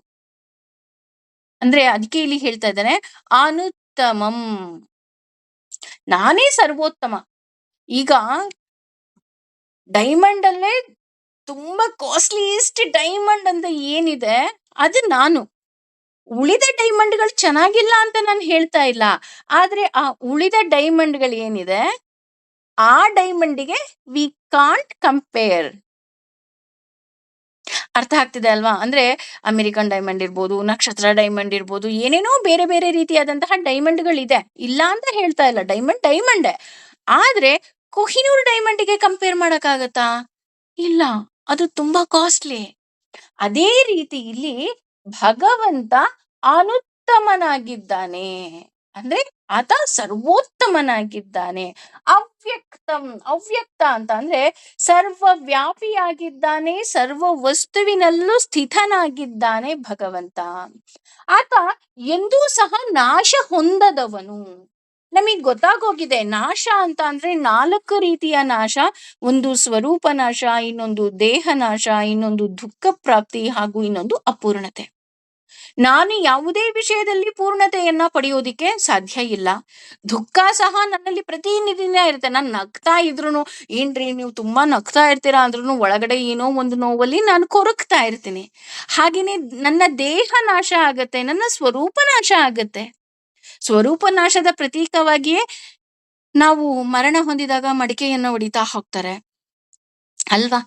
ಅಂದ್ರೆ ಅದಕ್ಕೆ ಇಲ್ಲಿ ಹೇಳ್ತಾ ಇದ್ದಾನೆ ಅನುತ್ತಮಂ, ನಾನೇ ಸರ್ವೋತ್ತಮ. ಈಗ ಡೈಮಂಡ್ ಅಲ್ಲೇ ತುಂಬಾ ಕಾಸ್ಟ್ಲಿಯೆಸ್ಟ್ ಡೈಮಂಡ್ ಅಂತ ಏನಿದೆ ಅದು ನಾನು. ಉಳಿದ ಡೈಮಂಡ್ಗಳು ಚೆನ್ನಾಗಿಲ್ಲ ಅಂತ ನಾನು ಹೇಳ್ತಾ ಇಲ್ಲ, ಆದ್ರೆ ಆ ಉಳಿದ ಡೈಮಂಡ್ಗಳು ಏನಿದೆ ಆ ಡೈಮಂಡಿಗೆ ವಿ ಕಾಂಟ್ ಕಂಪೇರ್. ಅರ್ಥ ಆಗ್ತಿದೆ ಅಲ್ವಾ? ಅಂದ್ರೆ ಅಮೆರಿಕನ್ ಡೈಮಂಡ್ ಇರ್ಬೋದು, ನಕ್ಷತ್ರ ಡೈಮಂಡ್ ಇರ್ಬೋದು, ಏನೇನೋ ಬೇರೆ ಬೇರೆ ರೀತಿಯಾದಂತಹ ಡೈಮಂಡ್ಗಳಿದೆ, ಇಲ್ಲ ಅಂತ ಹೇಳ್ತಾ ಇಲ್ಲ. ಡೈಮಂಡೇ. ಆದ್ರೆ ಕೊಹಿನೂರ್ ಡೈಮಂಡ್ಗೆ ಕಂಪೇರ್ ಮಾಡಕ್ಕಾಗತ್ತಾ? ಇಲ್ಲ, ಅದು ತುಂಬಾ ಕಾಸ್ಟ್ಲಿ. ಅದೇ ರೀತಿ ಇಲ್ಲಿ ಭಗವಂತ ಅನುತ್ತಮನಾಗಿದ್ದಾನೆ, ಅಂದ್ರೆ ಆತ ಸರ್ವೋತ್ತಮನಾಗಿದ್ದಾನೆ. ಅವ್ಯಕ್ತ ಅಂತ ಅಂದ್ರೆ ಸರ್ವವ್ಯಾಪಿಯಾಗಿದ್ದಾನೆ, ಸರ್ವ ವಸ್ತುವಿನಲ್ಲೂ ಸ್ಥಿತನಾಗಿದ್ದಾನೆ ಭಗವಂತ. ಆತ ಎಂದೂ ಸಹ ನಾಶ ಹೊಂದದವನು. ನಮಗ್ ಗೊತ್ತಾಗೋಗಿದೆ ನಾಶ ಅಂತ ಅಂದ್ರೆ 4 ರೀತಿಯ ನಾಶ. ಒಂದು ಸ್ವರೂಪ ನಾಶ, ಇನ್ನೊಂದು ದೇಹ ನಾಶ, ಇನ್ನೊಂದು ದುಃಖ ಪ್ರಾಪ್ತಿ, ಹಾಗೂ ಇನ್ನೊಂದು ಅಪೂರ್ಣತೆ. ನಾನು ಯಾವುದೇ ವಿಷಯದಲ್ಲಿ ಪೂರ್ಣತೆಯನ್ನ ಪಡೆಯೋದಿಕ್ಕೆ ಸಾಧ್ಯ ಇಲ್ಲ. ದುಃಖ ಸಹ ನನ್ನಲ್ಲಿ ಪ್ರತಿನಿಧಿನ ಇರುತ್ತೆ. ನಾನು ನಗ್ತಾ ಇದ್ರು, ಏನ್ರಿ ನೀವು ತುಂಬಾ ನಗ್ತಾ ಇರ್ತೀರಾ ಅಂದ್ರೂ ಒಳಗಡೆ ಏನೋ ಒಂದು ನೋವಲ್ಲಿ ನಾನು ಕೊರಗ್ತಾ ಇರ್ತೀನಿ. ಹಾಗೇನೆ ನನ್ನ ದೇಹ ನಾಶ ಆಗತ್ತೆ, ನನ್ನ ಸ್ವರೂಪ ನಾಶ ಆಗತ್ತೆ. ಸ್ವರೂಪ ನಾಶದ ಪ್ರತೀಕವಾಗಿಯೇ ನಾವು ಮರಣ ಹೊಂದಿದಾಗ ಮಡಿಕೆಯನ್ನು ಹೊಡಿತಾ ಹೋಗ್ತಾರೆ ಅಲ್ವಾ?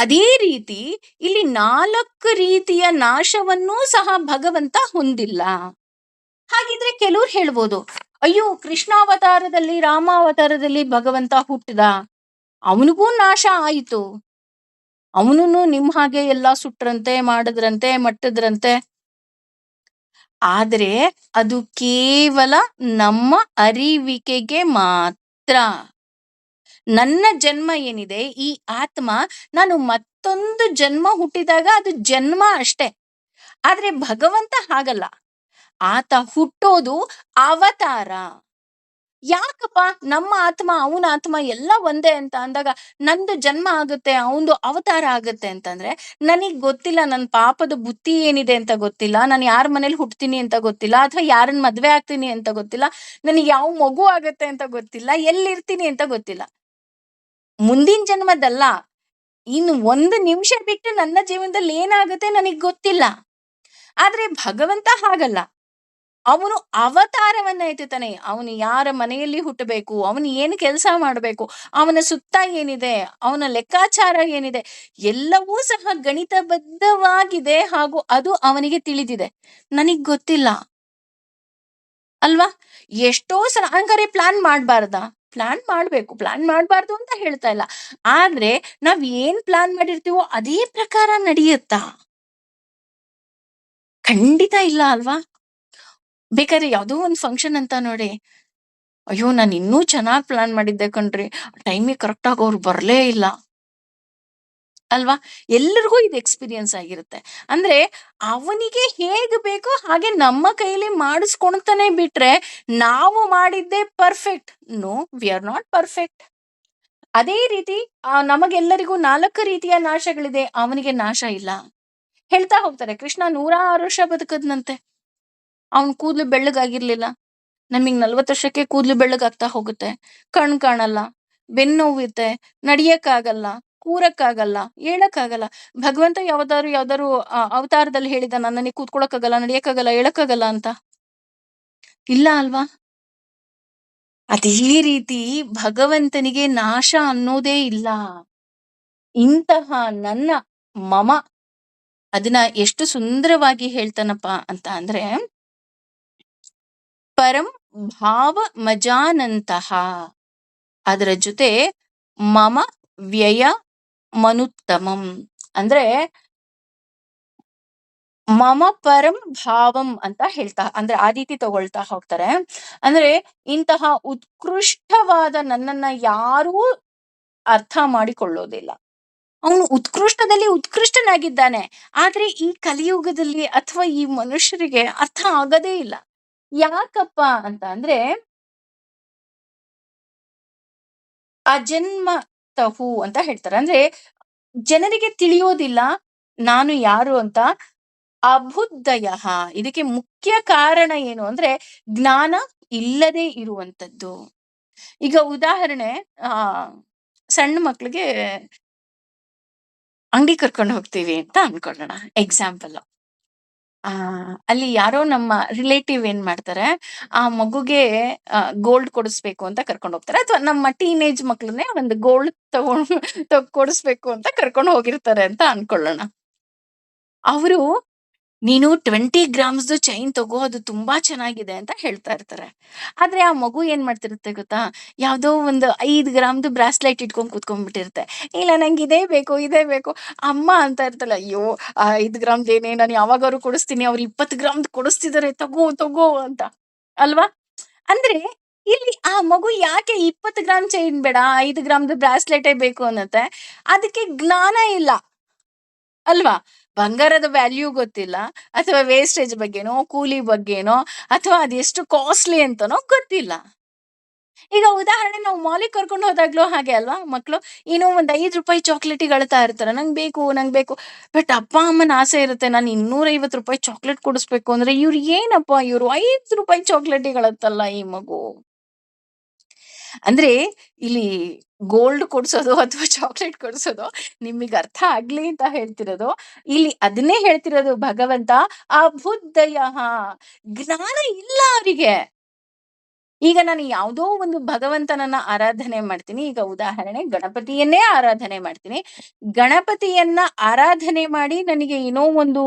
ಅದೇ ರೀತಿ ಇಲ್ಲಿ 4 ರೀತಿಯ ನಾಶವನ್ನೂ ಸಹ ಭಗವಂತ ಹೊಂದಿಲ್ಲ. ಹಾಗಿದ್ರೆ ಕೆಲವ್ರು ಹೇಳ್ಬೋದು, ಅಯ್ಯೋ ಕೃಷ್ಣಾವತಾರದಲ್ಲಿ ರಾಮಾವತಾರದಲ್ಲಿ ಭಗವಂತ ಹುಟ್ಟಿದ, ಅವನಿಗೂ ನಾಶ ಆಯಿತು, ಅವನೂ ನಿಮ್ ಹಾಗೆ ಎಲ್ಲಾ ಸುಟ್ರಂತೆ, ಮಾಡಿದ್ರಂತೆ, ಮಟ್ಟದ್ರಂತೆ. ಆದ್ರೆ ಅದು ಕೇವಲ ನಮ್ಮ ಅರಿವಿಕೆಗೆ ಮಾತ್ರ. ನನ್ನ ಜನ್ಮ ಏನಿದೆ, ಈ ಆತ್ಮ ನಾನು ಮತ್ತೊಂದು ಜನ್ಮ ಹುಟ್ಟಿದಾಗ ಅದು ಜನ್ಮ ಅಷ್ಟೆ. ಆದ್ರೆ ಭಗವಂತ ಹಾಗಲ್ಲ, ಆತ ಹುಟ್ಟೋದು ಅವತಾರ. ಯಾಕಪ್ಪ ನಮ್ಮ ಆತ್ಮ ಅವನ ಆತ್ಮ ಎಲ್ಲ ಒಂದೇ ಅಂತ ಅಂದಾಗ ನಂದು ಜನ್ಮ ಆಗುತ್ತೆ, ಅವನದು ಅವತಾರ ಆಗುತ್ತೆ ಅಂತಂದ್ರೆ ನನಗ್ ಗೊತ್ತಿಲ್ಲ, ನನ್ನ ಪಾಪದ ಬುತ್ತಿ ಏನಿದೆ ಅಂತ ಗೊತ್ತಿಲ್ಲ, ನಾನು ಯಾರ ಮನೇಲಿ ಹುಟ್ತೀನಿ ಅಂತ ಗೊತ್ತಿಲ್ಲ, ಅಥವಾ ಯಾರನ್ನ ಮದ್ವೆ ಆಗ್ತೀನಿ ಅಂತ ಗೊತ್ತಿಲ್ಲ, ನನಗೆ ಯಾವ ಮಗು ಆಗತ್ತೆ ಅಂತ ಗೊತ್ತಿಲ್ಲ, ಎಲ್ಲಿರ್ತೀನಿ ಅಂತ ಗೊತ್ತಿಲ್ಲ. ಮುಂದಿನ ಜನ್ಮದಲ್ಲ, ಇನ್ನು 1 ನಿಮಿಷ ಬಿಟ್ಟು ನನ್ನ ಜೀವನದಲ್ಲಿ ಏನಾಗುತ್ತೆ ನನಗ್ ಗೊತ್ತಿಲ್ಲ. ಆದ್ರೆ ಭಗವಂತ ಹಾಗಲ್ಲ, ಅವನು ಅವತಾರವನ್ನ ಎತ್ತುತ್ತಾನೆ. ಅವನು ಯಾರ ಮನೆಯಲ್ಲಿ ಹುಟ್ಟಬೇಕು, ಅವನು ಏನು ಕೆಲಸ ಮಾಡಬೇಕು, ಅವನ ಸುತ್ತ ಏನಿದೆ, ಅವನ ಲೆಕ್ಕಾಚಾರ ಏನಿದೆ, ಎಲ್ಲವೂ ಸಹ ಗಣಿತಬದ್ಧವಾಗಿದೆ, ಹಾಗೂ ಅದು ಅವನಿಗೆ ತಿಳಿದಿದೆ, ನನಗ್ ಗೊತ್ತಿಲ್ಲ ಅಲ್ವಾ? ಎಷ್ಟೋ ಸಲ ಹಂಗಾರೆ ಪ್ಲಾನ್ ಮಾಡಬಾರ್ದಾ? ಪ್ಲಾನ್ ಮಾಡ್ಬೇಕು, ಪ್ಲಾನ್ ಮಾಡಬಾರ್ದು ಅಂತ ಹೇಳ್ತಾ ಇಲ್ಲ. ಆದ್ರೆ ನಾವ್ ಏನ್ ಪ್ಲಾನ್ ಮಾಡಿರ್ತೀವೋ ಅದೇ ಪ್ರಕಾರ ನಡೆಯುತ್ತಾ? ಖಂಡಿತ ಇಲ್ಲ ಅಲ್ವಾ? ಬೇಕಾದ್ರೆ ಯಾವುದೋ ಒಂದು ಫಂಕ್ಷನ್ ಅಂತ ನೋಡಿ, ಅಯ್ಯೋ ನಾನು ಇನ್ನೂ ಚೆನ್ನಾಗಿ ಪ್ಲಾನ್ ಮಾಡಿದ್ದೆ ಕಣ್ರಿ, ಟೈಮಿಗೆ ಕರೆಕ್ಟಾಗಿ ಅವ್ರು ಬರಲೇ ಇಲ್ಲ ಅಲ್ವಾ? ಎಲ್ಲರಿಗೂ ಇದು ಎಕ್ಸ್ಪೀರಿಯನ್ಸ್ ಆಗಿರುತ್ತೆ. ಅಂದ್ರೆ ಅವನಿಗೆ ಹೇಗೆ ಬೇಕೋ ಹಾಗೆ ನಮ್ಮ ಕೈಯಲ್ಲಿ ಮಾಡಿಸ್ಕೊಳ್ತಾನೆ ಬಿಟ್ರೆ ನಾವು ಮಾಡಿದ್ದೇ perfect. No, we are not perfect. ಅದೇ ರೀತಿ ನಮಗೆಲ್ಲರಿಗೂ 4 ರೀತಿಯ ನಾಶಗಳಿದೆ, ಅವನಿಗೆ ನಾಶ ಇಲ್ಲ. ಹೇಳ್ತಾ ಹೋಗ್ತಾರೆ, ಕೃಷ್ಣ 106 ವರ್ಷ ಬದುಕದ್ನಂತೆ, ಅವನ್ ಕೂದಲು ಬೆಳ್ಳಗಾಗಿರ್ಲಿಲ್ಲ. ನಮಗ್ 40 ವರ್ಷಕ್ಕೆ ಕೂದಲು ಬೆಳ್ಳಗಾಗ್ತಾ ಹೋಗುತ್ತೆ, ಕಣ್ ಕಾಣಲ್ಲ, ಬೆನ್ನೋವಿರುತ್ತೆ, ನಡಿಯಕ್ಕಾಗಲ್ಲ, ಕೂರಕ್ಕಾಗಲ್ಲ, ಹೇಳಕ್ಕಾಗಲ್ಲ. ಭಗವಂತ ಯಾವ್ದಾರು ಅವತಾರದಲ್ಲಿ ಹೇಳಿದ ನನಗೆ ಕೂತ್ಕೊಳಕ್ಕಾಗಲ್ಲ, ನಡಿಯಕ್ಕಾಗಲ್ಲ, ಹೇಳಕ್ಕಾಗಲ್ಲ ಅಂತ? ಇಲ್ಲ ಅಲ್ವಾ? ಅದೇ ರೀತಿ ಭಗವಂತನಿಗೆ ನಾಶ ಅನ್ನೋದೇ ಇಲ್ಲ. ಇಂತಹ ನನ್ನ ಮಮ ಅದನ್ನ ಎಷ್ಟು ಸುಂದರವಾಗಿ ಹೇಳ್ತಾನಪ್ಪ ಅಂತ ಅಂದ್ರೆ, ಪರಂ ಭಾವ ಮಜಾನಂತಹ, ಅದರ ಜೊತೆ ಮಮ ವ್ಯಯ ಮನುತ್ತಮಂ ಅಂದ್ರೆ ಮಮ ಪರಂ ಭಾವಂ ಅಂತ ಹೇಳ್ತಾ, ಅಂದ್ರೆ ಆ ರೀತಿ ತಗೊಳ್ತಾ ಹೋಗ್ತಾರೆ. ಅಂದ್ರೆ ಇಂತಹ ಉತ್ಕೃಷ್ಟವಾದ ನನ್ನನ್ನ ಯಾರೂ ಅರ್ಥ ಮಾಡಿಕೊಳ್ಳೋದಿಲ್ಲ. ಅವನು ಉತ್ಕೃಷ್ಟದಲ್ಲಿ ಉತ್ಕೃಷ್ಟನಾಗಿದ್ದಾನೆ. ಆದ್ರೆ ಈ ಕಲಿಯುಗದಲ್ಲಿ ಅಥವಾ ಈ ಮನುಷ್ಯರಿಗೆ ಅರ್ಥ ಆಗದೇ ಇಲ್ಲ. ಯಾಕಪ್ಪ ಅಂತ ಅಂದ್ರೆ, ಅಜನ್ಮತಹು ಅಂತ ಹೇಳ್ತಾರೆ. ಅಂದ್ರೆ ಜನರಿಗೆ ತಿಳಿಯೋದಿಲ್ಲ ನಾನು ಯಾರು ಅಂತ. ಅಭುದ್ದಯ, ಇದಕ್ಕೆ ಮುಖ್ಯ ಕಾರಣ ಏನು ಅಂದ್ರೆ ಜ್ಞಾನ ಇಲ್ಲದೆ ಇರುವಂತದ್ದು. ಈಗ ಉದಾಹರಣೆ, ಆ ಸಣ್ಣ ಮಕ್ಳಿಗೆ ಅಂಗಡಿ ಕರ್ಕೊಂಡು ಹೋಗ್ತೀವಿ ಅಂತ ಅನ್ಕೊಳ್ಳೋಣ, ಎಕ್ಸಾಂಪಲ್. ಅಲ್ಲಿ ಯಾರೋ ನಮ್ಮ ರಿಲೇಟಿವ್ ಏನ್ ಮಾಡ್ತಾರೆ, ಆ ಮಗುಗೆ ಗೋಲ್ಡ್ ಕೊಡಿಸ್ಬೇಕು ಅಂತ ಕರ್ಕೊಂಡು ಹೋಗ್ತಾರೆ, ಅಥವಾ ನಮ್ಮ ಟೀನೇಜ್ ಮಕ್ಳನ್ನೇ ಒಂದು ಗೋಲ್ಡ್ ಕೊಡಿಸ್ಬೇಕು ಅಂತ ಕರ್ಕೊಂಡು ಹೋಗಿರ್ತಾರೆ ಅಂತ ಅನ್ಕೊಳ್ಳೋಣ. ಅವರು ನೀನು 20 ಗ್ರಾಮ್ಸ್ದು ಚೈನ್ ತಗೋ, ಅದು ತುಂಬಾ ಚೆನ್ನಾಗಿದೆ ಅಂತ ಹೇಳ್ತಾ ಇರ್ತಾರೆ. ಆದ್ರೆ ಆ ಮಗು ಏನ್ ಮಾಡ್ತಿರುತ್ತೆ ಗೊತ್ತಾ, ಯಾವ್ದೋ ಒಂದು 5 ಗ್ರಾಮ್ದು ಬ್ರಾಸ್ಲೆಟ್ ಇಟ್ಕೊಂಡ್ ಕೂತ್ಕೊಂಡ್ಬಿಟ್ಟಿರುತ್ತೆ. ಇಲ್ಲ ನಂಗೆ ಇದೇ ಬೇಕು ಇದೇ ಬೇಕು. ಅಮ್ಮ ಅಂತ ಇರ್ತಾಳೆ, ಅಯ್ಯೋ 5 ಗ್ರಾಮ್ದೇನೆ, ನಾನು ಯಾವಾಗಾದ್ರು ಕೊಡಿಸ್ತೀನಿ, ಅವ್ರು 20 ಗ್ರಾಮ್ದು ಕೊಡಿಸ್ತಿದಾರೆ, ತಗೋ ತಗೋ ಅಂತ ಅಲ್ವಾ. ಅಂದ್ರೆ ಇಲ್ಲಿ ಆ ಮಗು ಯಾಕೆ 20 ಗ್ರಾಮ್ ಚೈನ್ ಬೇಡ, 5 ಗ್ರಾಮ್ದು ಬ್ರಾಸ್ಲೆಟೇ ಬೇಕು ಅನ್ನತ್ತೆ, ಅದಕ್ಕೆ ಜ್ಞಾನ ಇಲ್ಲ ಅಲ್ವಾ. ಬಂಗಾರದ ವ್ಯಾಲ್ಯೂ ಗೊತ್ತಿಲ್ಲ, ಅಥವಾ ವೇಸ್ಟೇಜ್ ಬಗ್ಗೆನೋ, ಕೂಲಿ ಬಗ್ಗೆನೋ, ಅಥವಾ ಅದೆಷ್ಟು ಕಾಸ್ಟ್ಲಿ ಅಂತನೋ ಗೊತ್ತಿಲ್ಲ. ಈಗ ಉದಾಹರಣೆ, ನಾವು ಮಾಲಿಗೆ ಕರ್ಕೊಂಡು ಹೋದಾಗ್ಲೂ ಹಾಗೆ ಅಲ್ವಾ, ಮಕ್ಕಳು ಏನೋ ಒಂದ್ ₹5 ಚಾಕ್ಲೇಟಿಗೆ ಅಳ್ತಾ ಇರ್ತಾರೆ, ನಂಗೆ ಬೇಕು ನಂಗೆ ಬೇಕು. ಬಟ್ ಅಪ್ಪ ಅಮ್ಮನ ಆಸೆ ಇರುತ್ತೆ, ನಾನು ₹250 ಚಾಕ್ಲೇಟ್ ಕೊಡಿಸ್ಬೇಕು ಅಂದ್ರೆ, ಇವ್ರು ಏನಪ್ಪ ಇವ್ರು ₹5 ಚಾಕ್ಲೇಟಿಗೆ ಅಳತ್ತಲ್ಲ ಈ ಮಗು. ಅಂದ್ರೆ ಇಲ್ಲಿ ಗೋಲ್ಡ್ ಕೊಡ್ಸೋದು ಅಥವಾ ಚಾಕ್ಲೇಟ್ ಕೊಡ್ಸೋದು ನಿಮಗೆ ಅರ್ಥ ಆಗ್ಲಿ ಅಂತ ಹೇಳ್ತಿರೋದು. ಇಲ್ಲಿ ಅದನ್ನೇ ಹೇಳ್ತಿರೋದು ಭಗವಂತ, ಅಭುದ್ದಯ, ಜ್ಞಾನ ಇಲ್ಲ ಅವರಿಗೆ. ಈಗ ನಾನು ಯಾವುದೋ ಒಂದು ಭಗವಂತನನ್ನ ಆರಾಧನೆ ಮಾಡ್ತೀನಿ. ಈಗ ಉದಾಹರಣೆ ಗಣಪತಿಯನ್ನೇ ಆರಾಧನೆ ಮಾಡ್ತೀನಿ. ಗಣಪತಿಯನ್ನ ಆರಾಧನೆ ಮಾಡಿ ನನಗೆ ಏನೋ ಒಂದು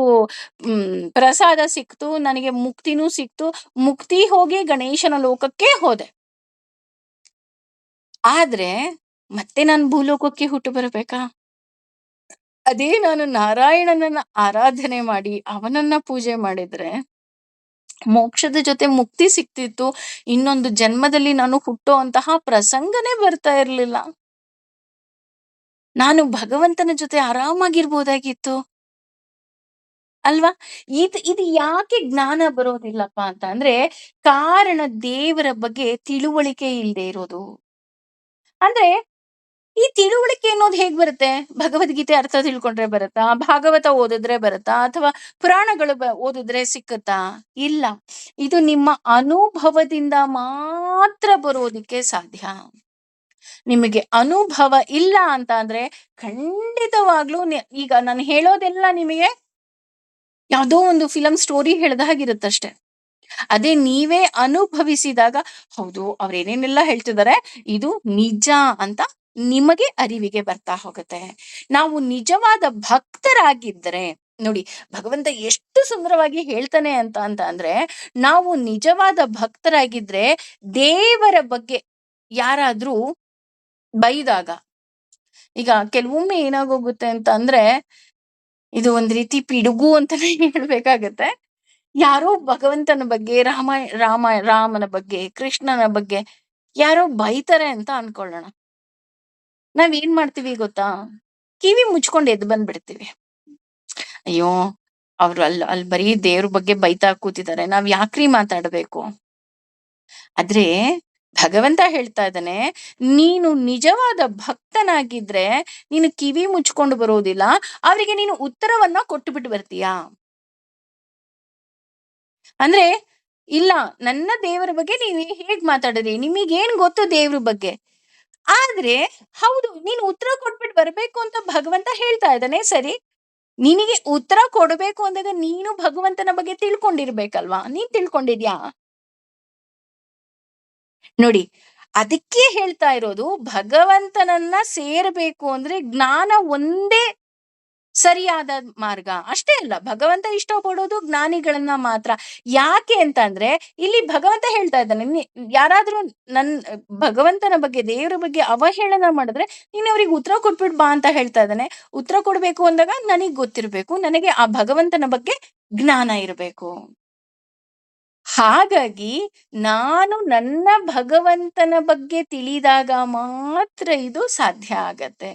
ಪ್ರಸಾದ ಸಿಕ್ತು, ನನಗೆ ಮುಕ್ತಿನೂ ಸಿಕ್ತು, ಮುಕ್ತಿ ಹೋಗಿ ಗಣೇಶನ ಲೋಕಕ್ಕೆ ಹೋದೆ. ಆದ್ರೆ ಮತ್ತೆ ನಾನು ಭೂಲೋಕಕ್ಕೆ ಹುಟ್ಟು ಬರಬೇಕಾ? ಅದೇ ನಾನು ನಾರಾಯಣನನ್ನ ಆರಾಧನೆ ಮಾಡಿ ಅವನನ್ನ ಪೂಜೆ ಮಾಡಿದ್ರೆ ಮೋಕ್ಷದ ಜೊತೆ ಮುಕ್ತಿ ಸಿಕ್ತಿತ್ತು. ಇನ್ನೊಂದು ಜನ್ಮದಲ್ಲಿ ನಾನು ಹುಟ್ಟೋ ಅಂತಹ ಪ್ರಸಂಗನೇ ಬರ್ತಾ ಇರ್ಲಿಲ್ಲ. ನಾನು ಭಗವಂತನ ಜೊತೆ ಆರಾಮಾಗಿರ್ಬೋದಾಗಿತ್ತು ಅಲ್ವಾ. ಇದು ಯಾಕೆ ಜ್ಞಾನ ಬರೋದಿಲ್ಲಪ್ಪ ಅಂತ ಅಂದ್ರೆ, ಕಾರಣ ದೇವರ ಬಗ್ಗೆ ತಿಳುವಳಿಕೆ ಇಲ್ಲದೆ ಇರೋದು. ಅಂದ್ರೆ ಈ ತಿಳುವಳಿಕೆ ಅನ್ನೋದು ಹೇಗ್ ಬರುತ್ತೆ? ಭಗವದ್ಗೀತೆ ಅರ್ಥ ತಿಳ್ಕೊಂಡ್ರೆ ಬರುತ್ತಾ? ಭಾಗವತ ಓದಿದ್ರೆ ಬರುತ್ತಾ? ಅಥವಾ ಪುರಾಣಗಳು ಓದಿದ್ರೆ ಸಿಕ್ಕುತ್ತಾ? ಇಲ್ಲ. ಇದು ನಿಮ್ಮ ಅನುಭವದಿಂದ ಮಾತ್ರ ಬರೋದಿಕ್ಕೆ ಸಾಧ್ಯ. ನಿಮಗೆ ಅನುಭವ ಇಲ್ಲ ಅಂತ ಅಂದ್ರೆ ಖಂಡಿತವಾಗ್ಲೂ ಈಗ ನಾನು ಹೇಳೋದೆಲ್ಲ ನಿಮಗೆ ಯಾವುದೋ ಒಂದು ಫಿಲಂ ಸ್ಟೋರಿ ಹೇಳ್ದ ಹಾಗಿರುತ್ತಷ್ಟೆ. ಅದೇ ನೀವೇ ಅನುಭವಿಸಿದಾಗ, ಹೌದು ಅವ್ರೇನೇನೆಲ್ಲ ಹೇಳ್ತಿದ್ದಾರೆ ಇದು ನಿಜ ಅಂತ ನಿಮಗೆ ಅರಿವಿಗೆ ಬರ್ತಾ ಹೋಗುತ್ತೆ. ನಾವು ನಿಜವಾದ ಭಕ್ತರಾಗಿದ್ದರೆ ನೋಡಿ, ಭಗವಂತ ಎಷ್ಟು ಸುಂದರವಾಗಿ ಹೇಳ್ತಾನೆ ಅಂತ ಅಂದ್ರೆ, ನಾವು ನಿಜವಾದ ಭಕ್ತರಾಗಿದ್ರೆ ದೇವರ ಬಗ್ಗೆ ಯಾರಾದ್ರೂ ಬೈದಾಗ, ಈಗ ಕೆಲವೊಮ್ಮೆ ಏನಾಗೋಗುತ್ತೆ ಅಂತ ಅಂದ್ರೆ, ಇದು ಒಂದ್ ರೀತಿ ಪಿಡುಗು ಅಂತಾನೆ ಹೇಳ್ಬೇಕಾಗತ್ತೆ. ಯಾರೋ ಭಗವಂತನ ಬಗ್ಗೆ, ರಾಮನ ಬಗ್ಗೆ, ಕೃಷ್ಣನ ಬಗ್ಗೆ ಯಾರೋ ಬೈತಾರೆ ಅಂತ ಅನ್ಕೊಳ್ಳೋಣ. ನಾವೇನ್ ಮಾಡ್ತೀವಿ ಗೊತ್ತಾ? ಕಿವಿ ಮುಚ್ಕೊಂಡು ಎದ್ದು ಬಂದ್ಬಿಡ್ತೀವಿ. ಅಯ್ಯೋ ಅವ್ರು ಅಲ್ಲಿ ಬರೀ ದೇವ್ರ ಬಗ್ಗೆ ಬೈತಾ ಕೂತಿದ್ದಾರೆ, ನಾವ್ ಯಾಕ್ರಿ ಮಾತಾಡ್ಬೇಕು? ಆದ್ರೆ ಭಗವಂತ ಹೇಳ್ತಾ ಇದ್ದಾನೆ, ನೀನು ನಿಜವಾದ ಭಕ್ತನಾಗಿದ್ರೆ ನೀನು ಕಿವಿ ಮುಚ್ಕೊಂಡು ಬರೋದಿಲ್ಲ, ಅವರಿಗೆ ನೀನು ಉತ್ತರವನ್ನ ಕೊಟ್ಟು ಬಿಟ್ಟು ಬರ್ತೀಯಾ? ಅಂದ್ರೆ ಇಲ್ಲ, ನನ್ನ ದೇವರ ಬಗ್ಗೆ ನೀವು ಹೇಗ್ ಮಾತಾಡಿದ್ರಿ, ನಿಮಗೇನ್ ಗೊತ್ತು ದೇವ್ರ ಬಗ್ಗೆ? ಆದ್ರೆ ಹೌದು, ನೀನು ಉತ್ತರ ಕೊಟ್ಬಿಟ್ಟು ಬರ್ಬೇಕು ಅಂತ ಭಗವಂತ ಹೇಳ್ತಾ ಇದ್ದಾನೆ. ಸರಿ, ನಿನಗೆ ಉತ್ತರ ಕೊಡ್ಬೇಕು ಅಂದಾಗ ನೀನು ಭಗವಂತನ ಬಗ್ಗೆ ತಿಳ್ಕೊಂಡಿರ್ಬೇಕಲ್ವಾ? ನೀನ್ ತಿಳ್ಕೊಂಡಿದ್ಯಾ? ನೋಡಿ, ಅದಕ್ಕೆ ಹೇಳ್ತಾ ಇರೋದು, ಭಗವಂತನನ್ನ ಸೇರಬೇಕು ಅಂದ್ರೆ ಜ್ಞಾನ ಒಂದೇ ಸರಿಯಾದ ಮಾರ್ಗ. ಅಷ್ಟೇ ಅಲ್ಲ, ಭಗವಂತ ಇಷ್ಟಪಡೋದು ಜ್ಞಾನಿಗಳನ್ನ ಮಾತ್ರ. ಯಾಕೆ ಅಂತಂದ್ರೆ, ಇಲ್ಲಿ ಭಗವಂತ ಹೇಳ್ತಾ ಇದ್ದಾನೆ, ಯಾರಾದ್ರೂ ನನ್ ಭಗವಂತನ ಬಗ್ಗೆ, ದೇವರ ಬಗ್ಗೆ ಅವಹೇಳನ ಮಾಡಿದ್ರೆ ನೀನ್ ಅವ್ರಿಗೆ ಉತ್ತರ ಕೊಟ್ಬಿಟ್ ಬಾ ಅಂತ ಹೇಳ್ತಾ ಇದ್ದಾನೆ. ಉತ್ತರ ಕೊಡ್ಬೇಕು ಅಂದಾಗ ನನಗ್ ಗೊತ್ತಿರ್ಬೇಕು, ನನಗೆ ಆ ಭಗವಂತನ ಬಗ್ಗೆ ಜ್ಞಾನ ಇರಬೇಕು. ಹಾಗಾಗಿ ನಾನು ನನ್ನ ಭಗವಂತನ ಬಗ್ಗೆ ತಿಳಿದಾಗ ಮಾತ್ರ ಇದು ಸಾಧ್ಯ ಆಗತ್ತೆ.